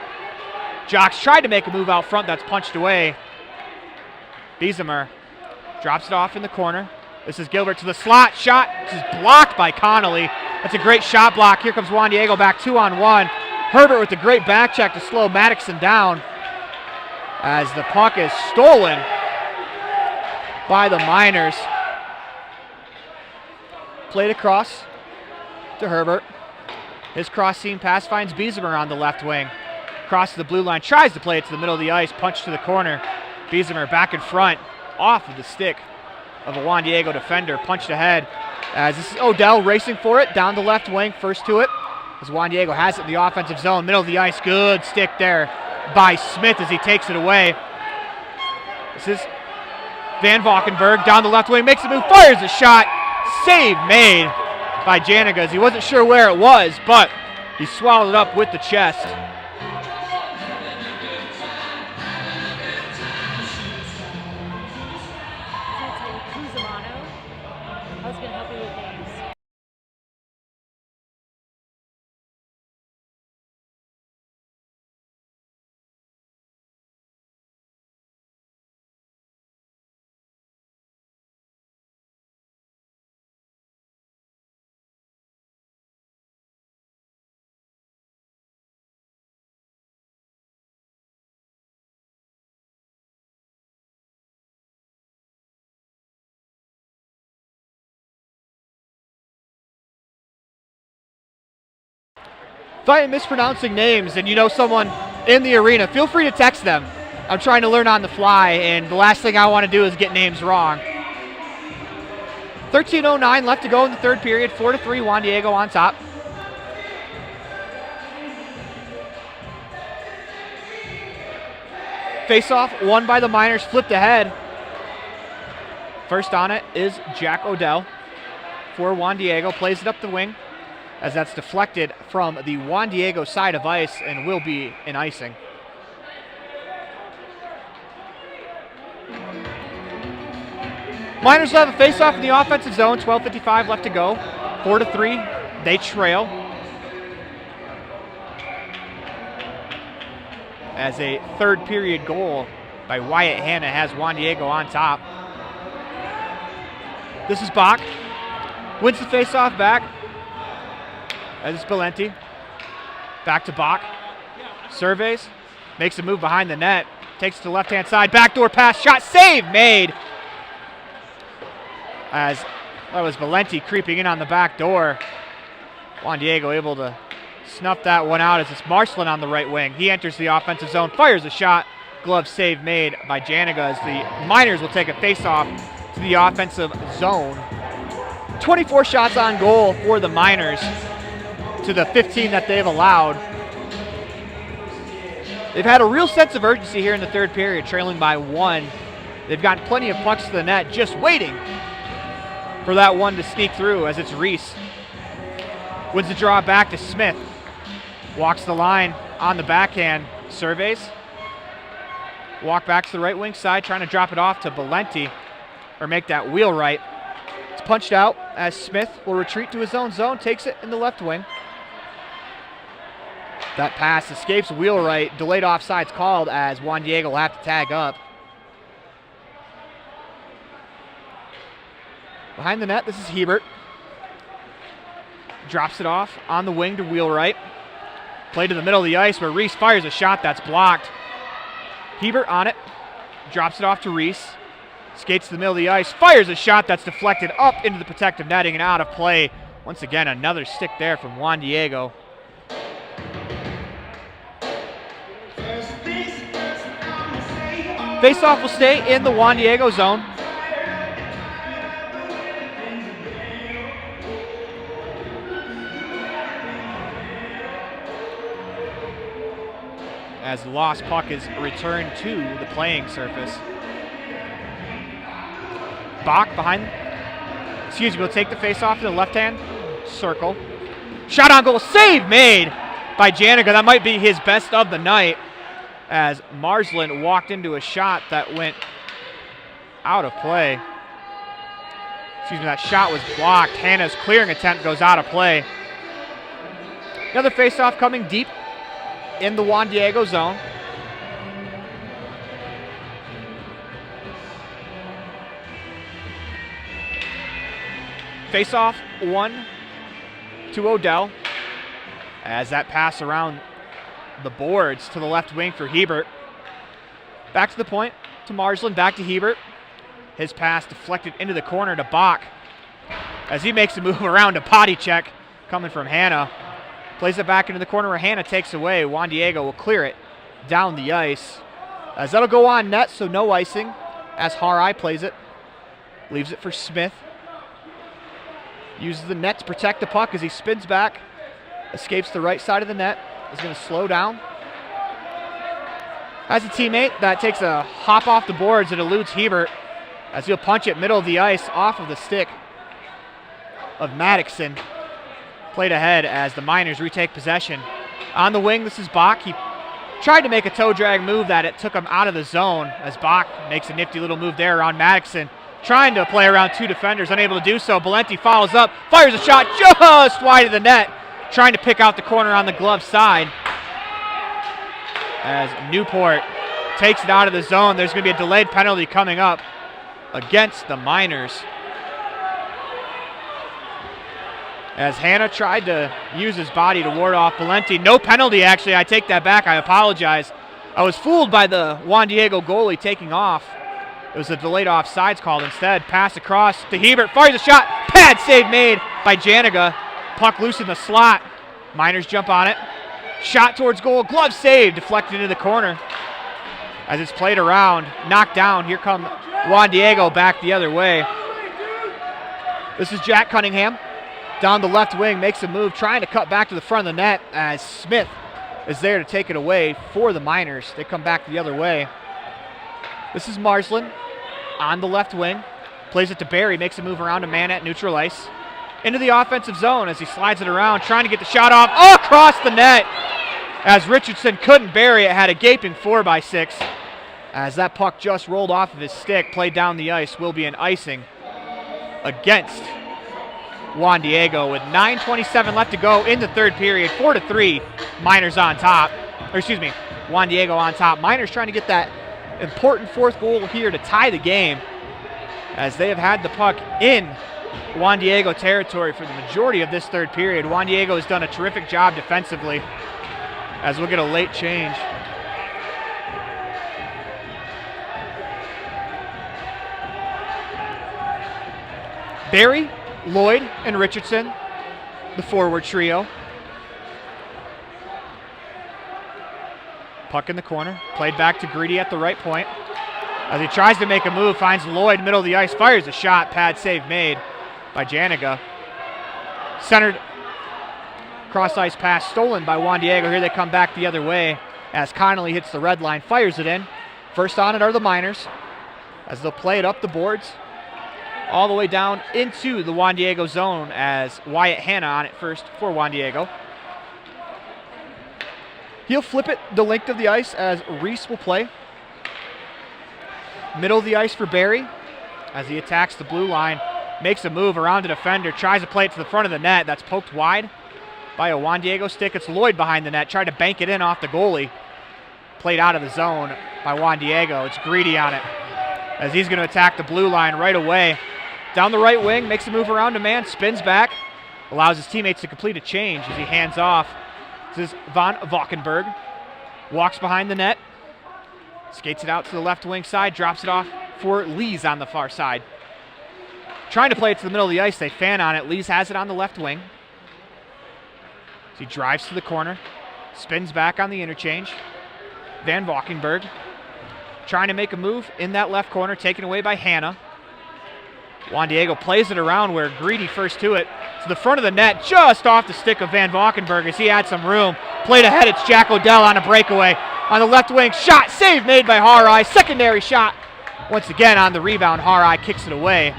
Jocks tried to make a move out front. That's punched away. Biesemer drops it off in the corner. This is Gilbert to the slot. Shot is blocked by Connolly. That's a great shot block. Here comes Juan Diego back 2-on-1. Herbert with a great back check to slow Maddoxon down, as the puck is stolen by the Miners. Played across to Herbert. His cross seam pass finds Biesemer on the left wing. Crosses the blue line, tries to play it to the middle of the ice, punch to the corner. Biesemer back in front, off of the stick of a Juan Diego defender, punched ahead. As this is Odell racing for it, down the left wing, first to it, as Juan Diego has it in the offensive zone, middle of the ice. Good stick there by Smith as he takes it away. This is Van Valkenburg down the left wing, makes a move, fires a shot. Save made by Janiga, as he wasn't sure where it was, but he swallowed it up with the chest. If I am mispronouncing names and you know someone in the arena, feel free to text them. I'm trying to learn on the fly, and the last thing I want to do is get names wrong. 13:09 left to go in the third period. 4-3, Juan Diego on top. Face-off won by the Miners, flipped ahead. First on it is Jack Odell for Juan Diego. Plays it up the wing, as that's deflected from the Juan Diego side of ice and will be an icing. Miners will have a face-off in the offensive zone. 12:55 left to go. 4-3, they trail. As a third period goal by Wyatt Hanna has Juan Diego on top. This is Bach. Wins the face-off back. As it's Valenti. Back to Bach. Surveys. Makes a move behind the net. Takes it to the left-hand side. Backdoor pass. Shot. Save made. As that was Valenti creeping in on the back door. Juan Diego able to snuff that one out, as it's Marcelin on the right wing. He enters the offensive zone. Fires a shot. Glove save made by Janiga, as the Miners will take a face-off to the offensive zone. 24 shots on goal for the Miners to the 15 that they've allowed. They've had a real sense of urgency here in the third period, trailing by 1. They've gotten plenty of pucks to the net, just waiting for that one to sneak through, as it's Reese. Wins the draw back to Smith. Walks the line on the backhand. Surveys. Walk back to the right wing side, trying to drop it off to Valenti, or make that wheel right. It's punched out as Smith will retreat to his own zone, takes it in the left wing. That pass escapes Wheelwright. Delayed offsides called, as Juan Diego will have to tag up. Behind the net, this is Hebert. drops it off on the wing to wheel right. Play to the middle of the ice where Reese fires a shot that's blocked. Hebert on it, drops it off to Reese. Skates to the middle of the ice, fires a shot that's deflected up into the protective netting and out of play. Once again, another stick there from Juan Diego. Faceoff will stay in the Juan Diego zone. As the lost puck is returned to the playing surface. Bach behind, will take the face-off to the left-hand circle. Shot on goal, save made by Janica. That might be his best of the night as Marsland walked into a shot that went out of play. That shot was blocked. Hannah's clearing attempt goes out of play. Another face-off coming deep in the Juan Diego zone. Face-off 1 to Odell as that pass around the boards to the left wing for Hebert. Back to the point to Marsland, back to Hebert. His pass deflected into the corner to Bach as he makes a move around a potty check coming from Hannah. Plays it back into the corner where Hannah takes away. Juan Diego will clear it down the ice as that'll go on net, so no icing as Harai plays it. Leaves it for Smith. Uses the net to protect the puck as he spins back. Escapes the right side of the net. Is going to slow down. Has a teammate that takes a hop off the boards and eludes Hebert as he'll punch it middle of the ice off of the stick of Maddoxon. Played ahead as the Miners retake possession. On the wing, this is Bach. He tried to make a toe drag move that it took him out of the zone as Bach makes a nifty little move there around Maddoxon. Trying to play around two defenders, unable to do so. Valenti follows up, fires a shot just wide of the net, trying to pick out the corner on the glove side. As Newport takes it out of the zone, there's going to be a delayed penalty coming up against the Miners. As Hannah tried to use his body to ward off Valenti. No penalty, actually. I take that back. I apologize. I was fooled by the Juan Diego goalie taking off. It was a delayed offsides called instead. Pass across to Hebert. Fires a shot. Pad save made by Janiga. Puck loose in the slot. Miners jump on it. Shot towards goal. Glove save. Deflected into the corner. As it's played around. Knocked down. Here come Juan Diego back the other way. This is Jack Cunningham. Down the left wing. Makes a move. Trying to cut back to the front of the net as Smith is there to take it away for the Miners. They come back the other way. This is Marsland on the left wing. Plays it to Barry. Makes a move around a man at neutral ice. Into the offensive zone as he slides it around. Trying to get the shot off. Across the net. As Richardson couldn't bury it. Had a gaping 4x6. As that puck just rolled off of his stick. Played down the ice. Will be an icing against Juan Diego with 9:27 left to go in the third period. 4-3. Miners on top. Juan Diego on top. Miners trying to get that important fourth goal here to tie the game as they have had the puck in Juan Diego territory for the majority of this third period. Juan Diego has done a terrific job defensively as we'll get a late change. Barry, Lloyd, and Richardson, the forward trio. Puck in the corner, played back to Greedy at the right point. As he tries to make a move, finds Lloyd, middle of the ice, fires a shot, pad save made by Janiga. Centered cross ice pass stolen by Juan Diego. Here they come back the other way as Connolly hits the red line, fires it in. First on it are the Miners as they'll play it up the boards all the way down into the Juan Diego zone as Wyatt Hanna on it first for Juan Diego. He'll flip it the length of the ice as Reese will play. Middle of the ice for Barry as he attacks the blue line. Makes a move around the defender. Tries to play it to the front of the net. That's poked wide by a Juan Diego stick. It's Lloyd behind the net. Tried to bank it in off the goalie. Played out of the zone by Juan Diego. It's Greedy on it as he's going to attack the blue line right away. Down the right wing. Makes a move around a man. Spins back. allows his teammates to complete a change as he hands off. This is Van Valkenburg. Walks behind the net. Skates it out to the left wing side. Drops it off for Lees on the far side. Trying to play it to the middle of the ice. They fan on it. Lees has it on the left wing. So he drives to the corner. Spins back on the interchange. Van Valkenburg trying to make a move in that left corner. Taken away by Hanna. Juan Diego plays it around where Greedy first to it. To the front of the net, just off the stick of Van Valkenburg as he had some room. Played ahead, it's Jack Odell on a breakaway. On the left wing, shot, save made by Harai. Secondary shot. Once again on the rebound, Harai kicks it away.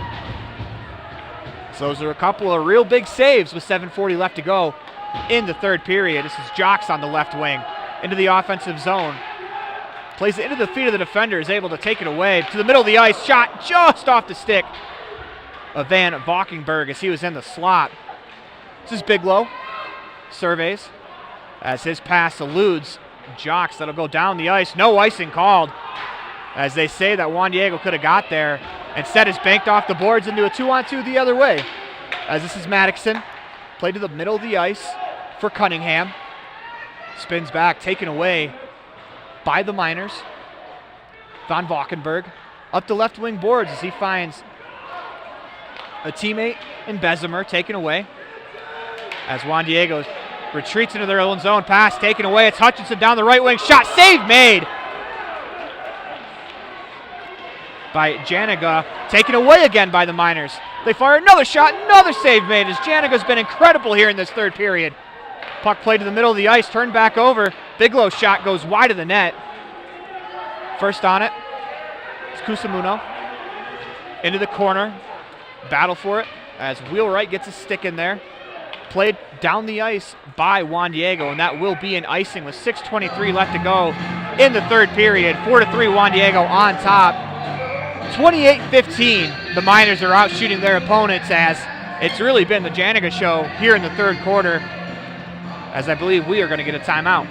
So those are a couple of real big saves with 7:40 left to go in the third period. This is Jocks on the left wing into the offensive zone. Plays it into the feet of the defender, is able to take it away. To the middle of the ice, shot just off the stick of Van Valkenburg as he was in the slot. This is Bigelow. Surveys as his pass eludes Jocks. That'll go down the ice. No icing called as they say that Juan Diego could have got there. Instead, it's banked off the boards into a 2-on-2 the other way. As this is Maddoxon. Played to the middle of the ice for Cunningham. Spins back, taken away by the Miners. Van Valkenburg up the left wing boards as he finds a teammate in Bessemer, taken away. As Juan Diego retreats into their own zone, pass taken away. It's Hutchinson down the right wing, shot, save made by Janiga, taken away again by the Miners. They fire another shot, another save made as Janiga's been incredible here in this third period. Puck played to the middle of the ice, turned back over. Bigelow's shot goes wide of the net. First on it, it's Cusamuno. Into the corner, battle for it as Wheelwright gets a stick in there. Played down the ice by Juan Diego, and that will be an icing with 6:23 left to go in the third period. 4-3 Juan Diego on top. 28-15, the Miners are out shooting their opponents as it's really been the Janiga show here in the third quarter, as I believe we are going to get a timeout.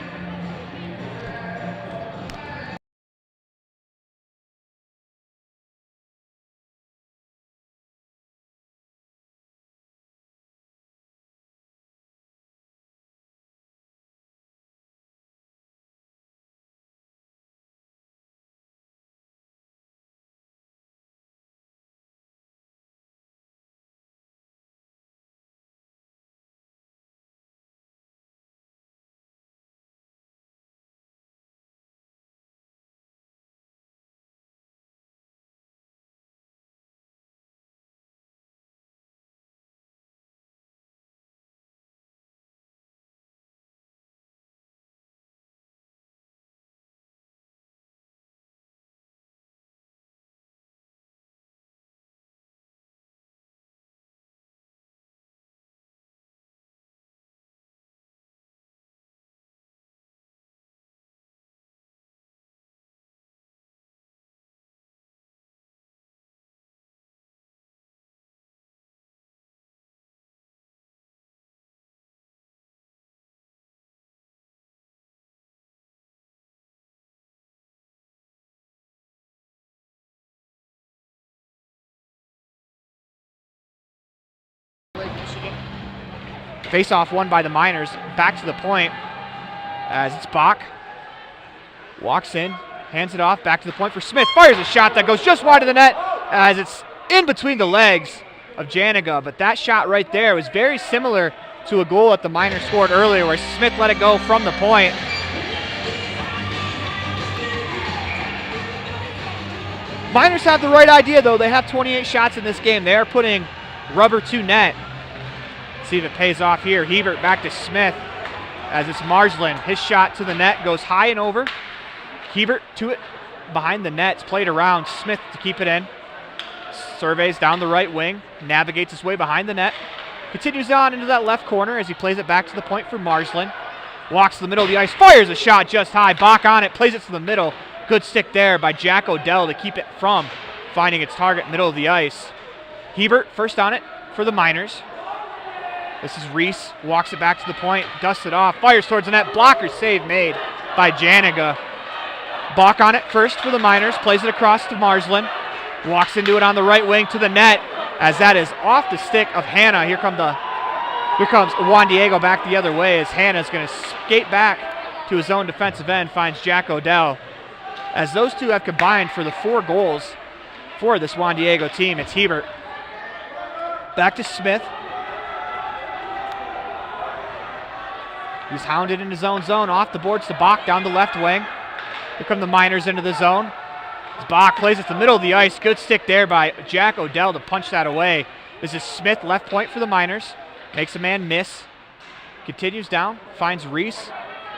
Face-off won by the Miners. Back to the point as it's Bach. Walks in, hands it off, back to the point for Smith. Fires a shot that goes just wide of the net as it's in between the legs of Janiga. But that shot right there was very similar to a goal that the Miners scored earlier where Smith let it go from the point. Miners have the right idea though. They have 28 shots in this game. They are putting rubber to net. See if it pays off here. Hebert back to Smith as it's Marslin. His shot to the net goes high and over. Hebert to it behind the net. It's played around. Smith to keep it in. Surveys down the right wing. Navigates his way behind the net. Continues on into that left corner as he plays it back to the point for Marslin. Walks to the middle of the ice. Fires a shot just high. Bach on it. Plays it to the middle. Good stick there by Jack Odell to keep it from finding its target middle of the ice. Hebert first on it for the Miners. This is Reese, walks it back to the point, dusts it off, fires towards the net, blocker save made by Janiga. Bach on it first for the Miners, plays it across to Marslin, walks into it on the right wing to the net, as that is off the stick of Hanna. Here come the Here comes Juan Diego back the other way as Hannah's going to skate back to his own defensive end, finds Jack Odell. As those two have combined for the 4 goals for this Juan Diego team, it's Hebert. Back to Smith. He's hounded in his own zone. Off the boards to Bach down the left wing. Here come the Miners into the zone. As Bach plays at the middle of the ice. Good stick there by Jack Odell to punch that away. This is Smith, left point for the Miners. Makes a man miss. Continues down. Finds Reese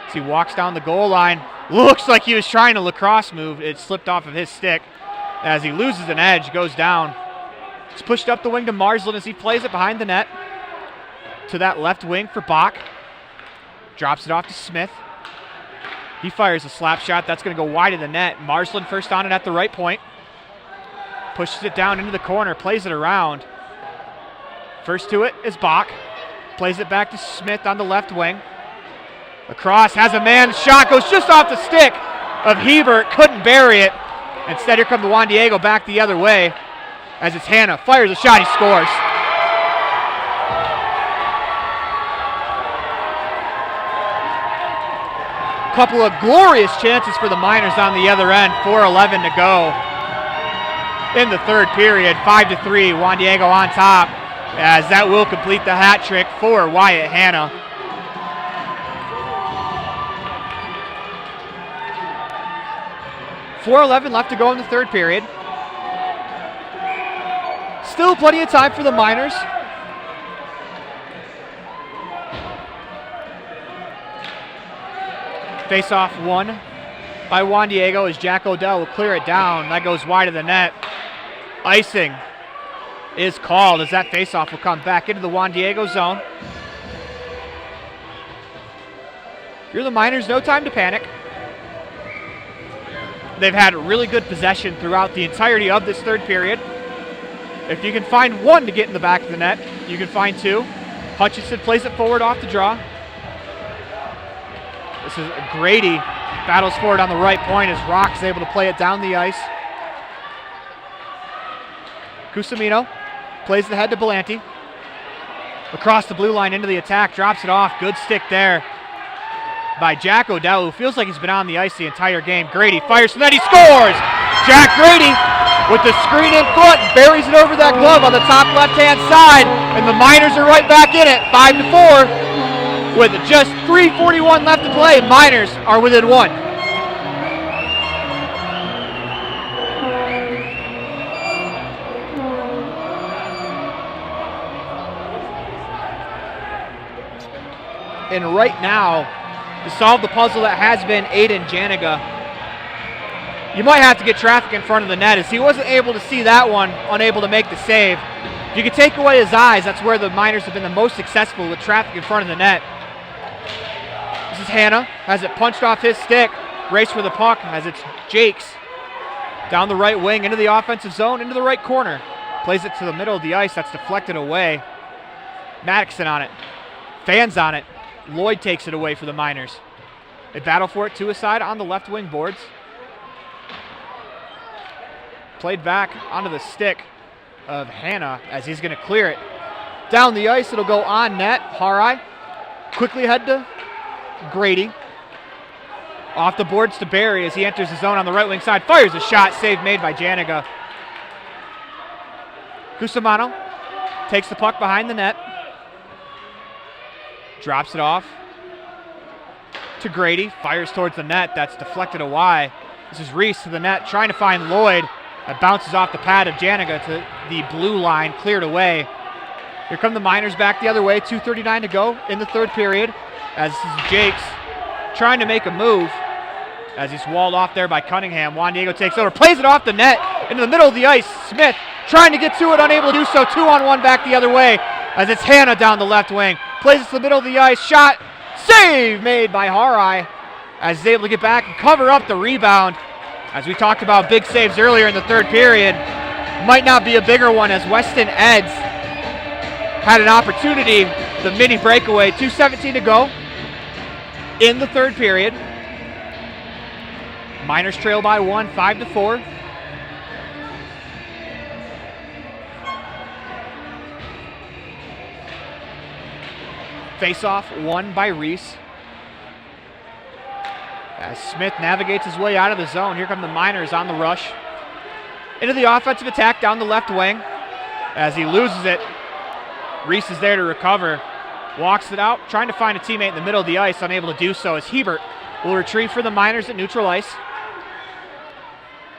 as he walks down the goal line. Looks like he was trying a lacrosse move. It slipped off of his stick. As he loses an edge, goes down. It's pushed up the wing to Marsland as he plays it behind the net. To that left wing for Bach. Drops it off to Smith. He fires a slap shot. That's going to go wide of the net. Marsland first on it at the right point. Pushes it down into the corner. Plays it around. First to it is Bach. Plays it back to Smith on the left wing. Across, has a man. Shot goes just off the stick of Hebert. Couldn't bury it. Instead, here comes Juan Diego back the other way. As it's Hannah. Fires a shot. He scores. Couple of glorious chances for the Miners on the other end. 4:11 to go in the third period. 5-3. Juan Diego on top, as that will complete the hat trick for Wyatt Hannah. .411 left to go in the third period. Still plenty of time for the Miners. Face-off won by Juan Diego as Jack Odell will clear it down. That goes wide of the net. Icing is called as that face-off will come back into the Juan Diego zone. If you're the Miners, no time to panic. They've had really good possession throughout the entirety of this third period. If you can find one to get in the back of the net, you can find two. Hutchinson plays it forward off the draw. This is Grady, battles forward on the right point as Rock is able to play it down the ice. Cusimino plays the head to Belanti. Across the blue line into the attack, drops it off. Good stick there by Jack Odell, who feels like he's been on the ice the entire game. Grady fires and then he scores! Jack Grady with the screen in foot, buries it over that glove on the top left-hand side, and the Miners are right back in it, 5-4. With just 3:41 left to play, Miners are within one. And right now, to solve the puzzle that has been Aiden Janiga, you might have to get traffic in front of the net, as he wasn't able to see that one, unable to make the save. If you can take away his eyes, that's where the Miners have been the most successful, with traffic in front of the net. This is Hannah, has it punched off his stick. Race for the puck as it's Jakes. Down the right wing, into the offensive zone, into the right corner. Plays it to the middle of the ice, that's deflected away. Maddoxon on it, fans on it. Lloyd takes it away for the Miners. They battle for it to his side on the left wing boards. Played back onto the stick of Hannah as he's going to clear it. Down the ice, it'll go on net. Harai quickly head to Grady. Off the boards to Barry as he enters the zone on the right wing side. Fires a shot, save made by Janiga. Cusimano takes the puck behind the net. Drops it off to Grady. Fires towards the net. That's deflected away. This is Reese to the net, trying to find Lloyd. That bounces off the pad of Janiga to the blue line, cleared away. Here come the Miners back the other way. 2:39 to go in the third period. As this is Jakes trying to make a move, as he's walled off there by Cunningham. Juan Diego takes over, plays it off the net into the middle of the ice. Smith trying to get to it, unable to do so. 2-on-1 back the other way as it's Hannah down the left wing. Plays it to the middle of the ice. Shot, save made by Harai as he's able to get back and cover up the rebound. As we talked about big saves earlier in the third period, might not be a bigger one as Weston Eds had an opportunity, the mini breakaway. 2:17 to go in the third period. Miners trail by one, 5-4. Face-off won by Reese. As Smith navigates his way out of the zone, here come the Miners on the rush. Into the offensive attack down the left wing. As he loses it, Reese is there to recover. Walks it out, trying to find a teammate in the middle of the ice, unable to do so as Hebert will retrieve for the Miners at neutral ice.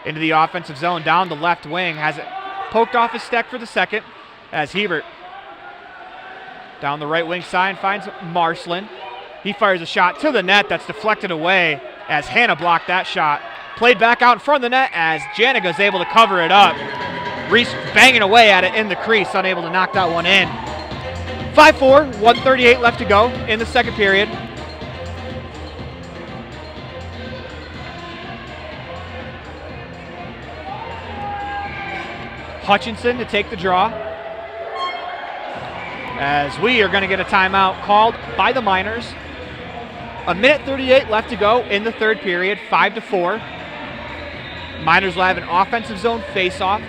Into the offensive zone, down the left wing, has it poked off his stick for the second, as Hebert down the right wing side finds Marslin. He fires a shot to the net that's deflected away as Hannah blocked that shot. Played back out in front of the net as Janiga is able to cover it up. Reese banging away at it in the crease, unable to knock that one in. 5-4, 1:38 left to go in the second period. Hutchinson to take the draw. As we are going to get a timeout called by the Miners. 1:38 left to go in the third period, 5-4. Miners will have an offensive zone face-off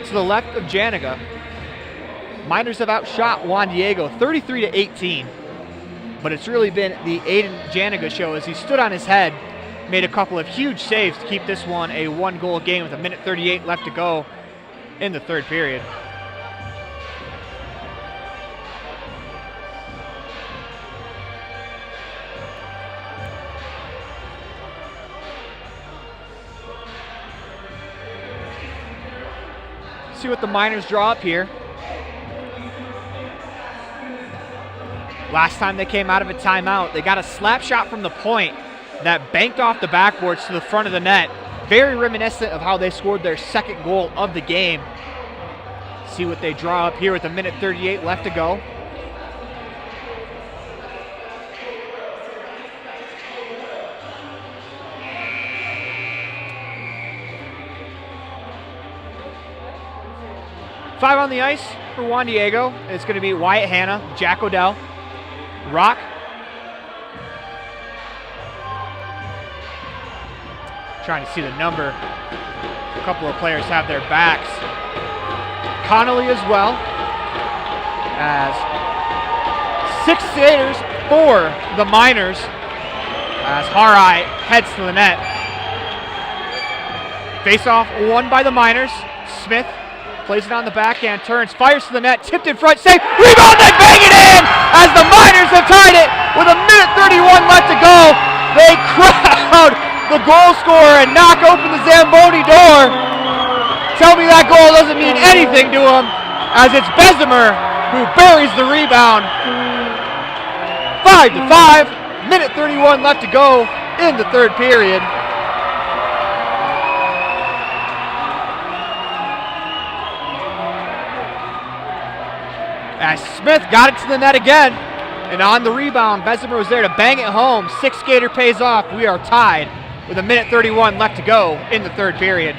to the left of Janiga. Miners have outshot Juan Diego 33-18, but it's really been the Aiden Janiga show as he stood on his head, made a couple of huge saves to keep this one a one-goal game with 1:38 left to go in the third period. See what the Miners draw up here. Last time they came out of a timeout, they got a slap shot from the point that banked off the backboards to the front of the net. Very reminiscent of how they scored their second goal of the game. See what they draw up here with 1:38 left to go. Five on the ice for Juan Diego. It's going to be Wyatt Hanna, Jack Odell, Rock, trying to see the number. A couple of players have their backs. Connolly as well. As 6 skaters for the Miners. As Harai heads to the net. Face-off won by the Miners. Smith plays it on the backhand, turns, fires to the net, tipped in front, save, rebound, and bang it in! As the Miners have tied it with 1:31 left to go. They crowd the goal scorer and knock open the Zamboni door. Tell me that goal doesn't mean anything to him, as it's Bessemer who buries the rebound. 5-5, 1:31 left to go in the third period. As Smith got it to the net again, and on the rebound, Bessemer was there to bang it home. 6 skater pays off. We are tied with 1:31 left to go in the third period.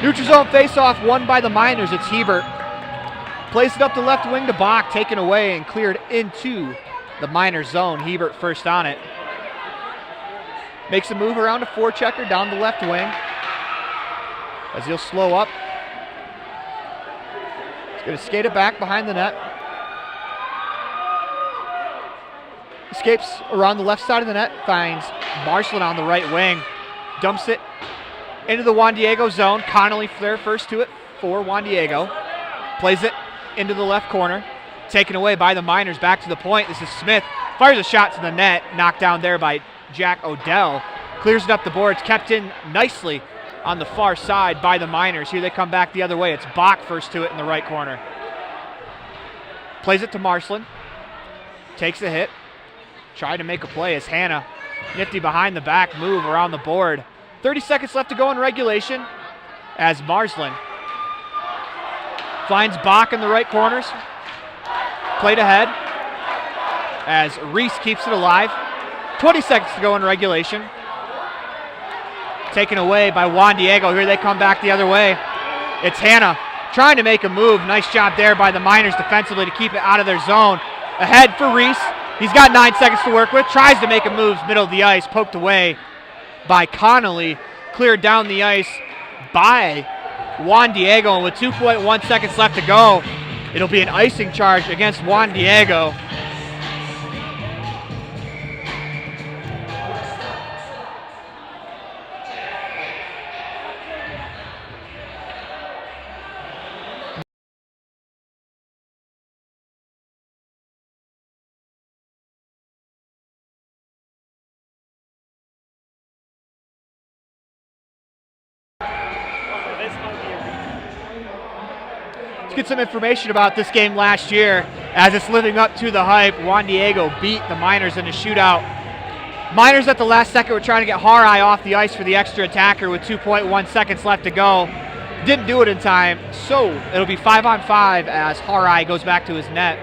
Neutral zone face-off won by the Miners. It's Hebert. Plays it up the left wing to Bach, taken away and cleared into the Miners zone. Hebert first on it. Makes a move around a forechecker down the left wing. As he'll slow up. He's going to skate it back behind the net. Escapes around the left side of the net. Finds Marshland on the right wing. Dumps it into the Juan Diego zone. Connolly there first to it for Juan Diego. Plays it into the left corner. Taken away by the Miners. Back to the point. This is Smith. Fires a shot to the net. Knocked down there by Jack Odell. Clears it up the boards. Kept in nicely on the far side by the Miners. Here they come back the other way. It's Bach first to it in the right corner. Plays it to Marslin. Takes a hit. Tried to make a play as Hanna. Nifty behind the back move around the board. 30 seconds left to go in regulation as Marslin finds Bach in the right corners. Played ahead as Reese keeps it alive. 20 seconds to go in regulation. Taken away by Juan Diego. Here they come back the other way. It's Hanna trying to make a move. Nice job there by the Miners defensively to keep it out of their zone. Ahead for Reese. He's got 9 seconds to work with. Tries to make a move middle of the ice. Poked away by Connolly. Cleared down the ice by Juan Diego, and with 2.1 seconds left to go, it'll be an icing charge against Juan Diego. Get some information about this game last year as it's living up to the hype. Juan Diego beat the Miners in a shootout. Miners at the last second were trying to get Harai off the ice for the extra attacker with 2.1 seconds left to go. Didn't do it in time, so it'll be 5-on-5 as Harai goes back to his net.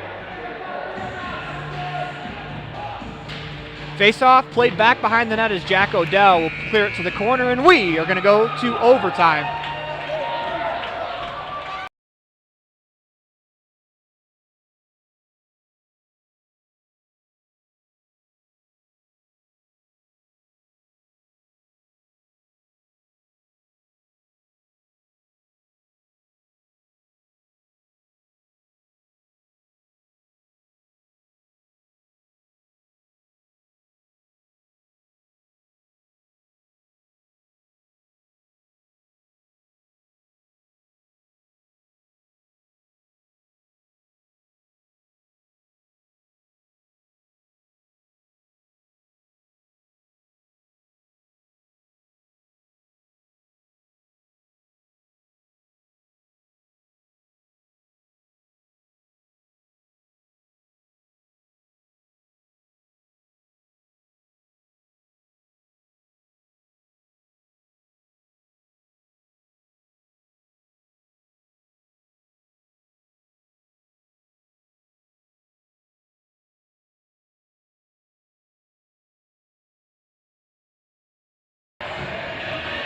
Face-off played back behind the net as Jack Odell will clear it to the corner, and we are going to go to overtime.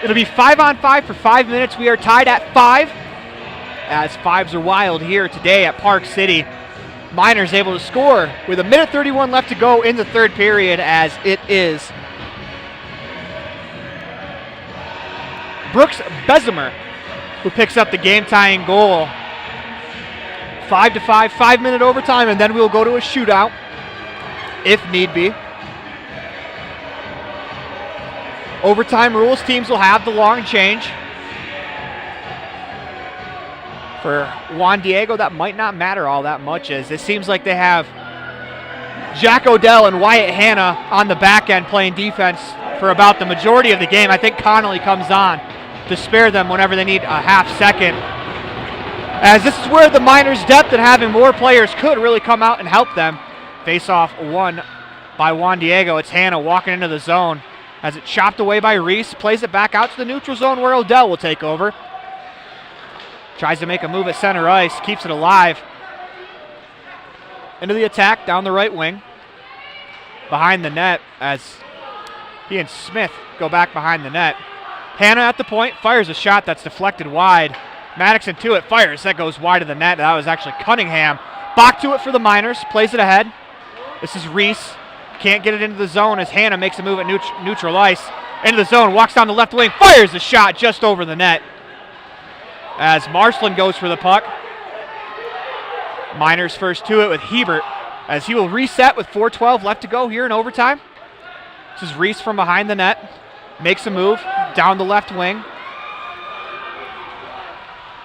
It'll be 5-on-5 for 5 minutes. We are tied at 5 as fives are wild here today at Park City. Miners able to score with 1:31 left to go in the third period as it is Brooks Bezimer who picks up the game-tying goal. 5-5, 5-minute overtime, and then we'll go to a shootout if need be. Overtime rules, teams will have the long change. For Juan Diego, that might not matter all that much, as it seems like they have Jack Odell and Wyatt Hanna on the back end playing defense for about the majority of the game. I think Connolly comes on to spare them whenever they need a half second, as this is where the Miners' depth and having more players could really come out and help them. Face-off won by Juan Diego. It's Hanna walking into the zone. As it chopped away by Reese, plays it back out to the neutral zone where Odell will take over. Tries to make a move at center ice, keeps it alive. Into the attack down the right wing. Behind the net as he and Smith go back behind the net. Hanna at the point, fires a shot that's deflected wide. Maddoxon to it, fires, that goes wide of the net. That was actually Cunningham. Bach to it for the Miners, plays it ahead. This is Reese. Can't get it into the zone as Hanna makes a move at neutral ice. Into the zone, walks down the left wing, fires a shot just over the net. As Marcelin goes for the puck. Miners first to it with Hebert as he will reset with 4:12 left to go here in overtime. This is Reese from behind the net. Makes a move down the left wing.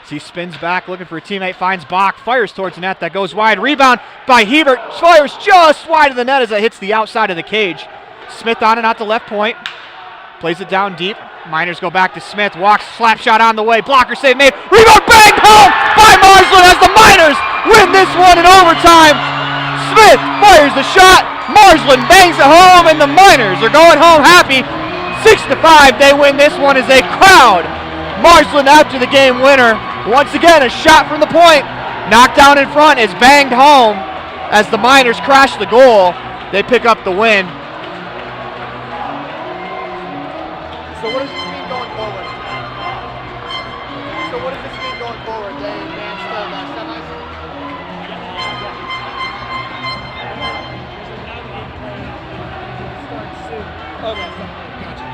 As he spins back looking for a teammate, finds Bach, fires towards the net, that goes wide. Rebound by Hebert, fires just wide of the net as it hits the outside of the cage. Smith on it at the left point, plays it down deep. Miners go back to Smith, walks, slap shot on the way, blocker save made, rebound banged home by Marcelin as the Miners win this one in overtime. Smith fires the shot, Marcelin bangs it home, and the Miners are going home happy. 6-5, they win this one as a crowd. Marcelin after the game winner. Once again, a shot from the point, knocked down in front, is banged home as the Miners crash the goal. They pick up the win. So what does this mean going forward? They advance to the semis? Okay. Gotcha.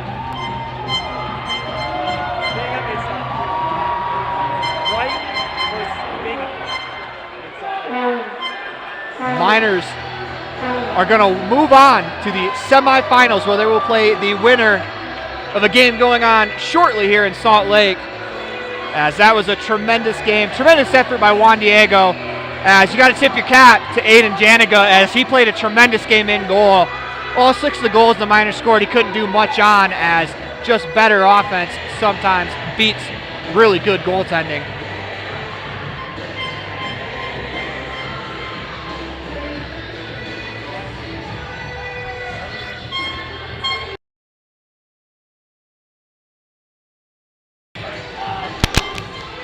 Miners are going to move on to the semifinals, where they will play the winner of a game going on shortly here in Salt Lake. As that was a tremendous game, tremendous effort by Juan Diego. As you got to tip your cap to Aiden Janiga, as he played a tremendous game in goal. All 6 of the goals the Miners scored, he couldn't do much on, as just better offense sometimes beats really good goaltending.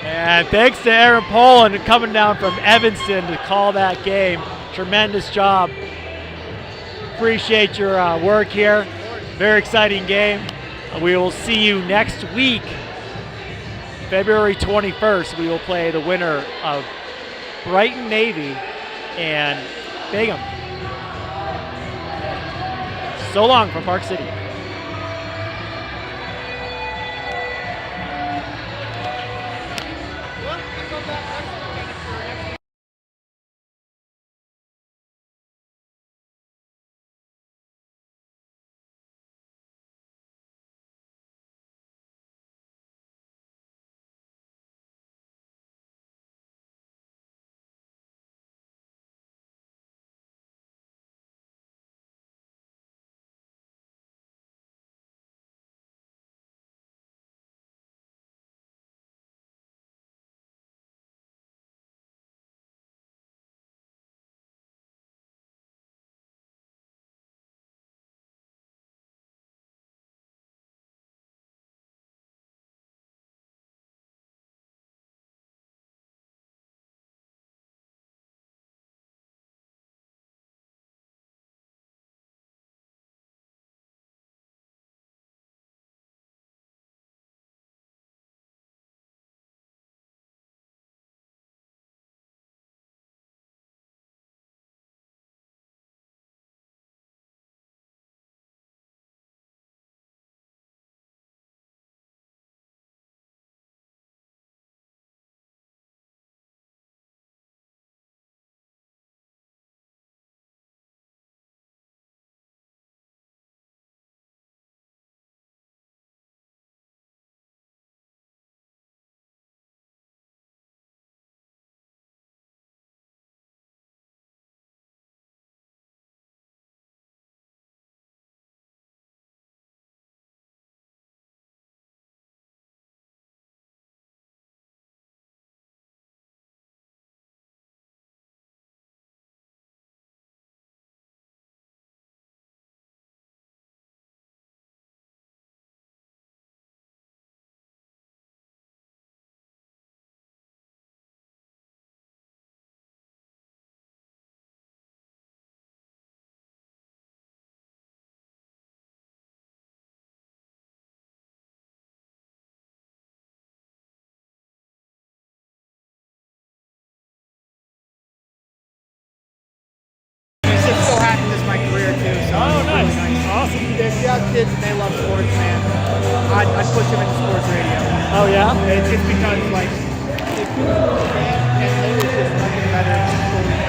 And thanks to Aaron Poland coming down from Evanston to call that game. Tremendous job. Appreciate your work here. Very exciting game. We will see you next week, February 21st. We will play the winner of Brighton Navy and Bingham. So long from Park City. So happy this is my career too. So Oh, it's really nice. Awesome. If you have kids and they love sports, man, I'd push them into sports radio. Oh, yeah? It's because like if you're a fan and they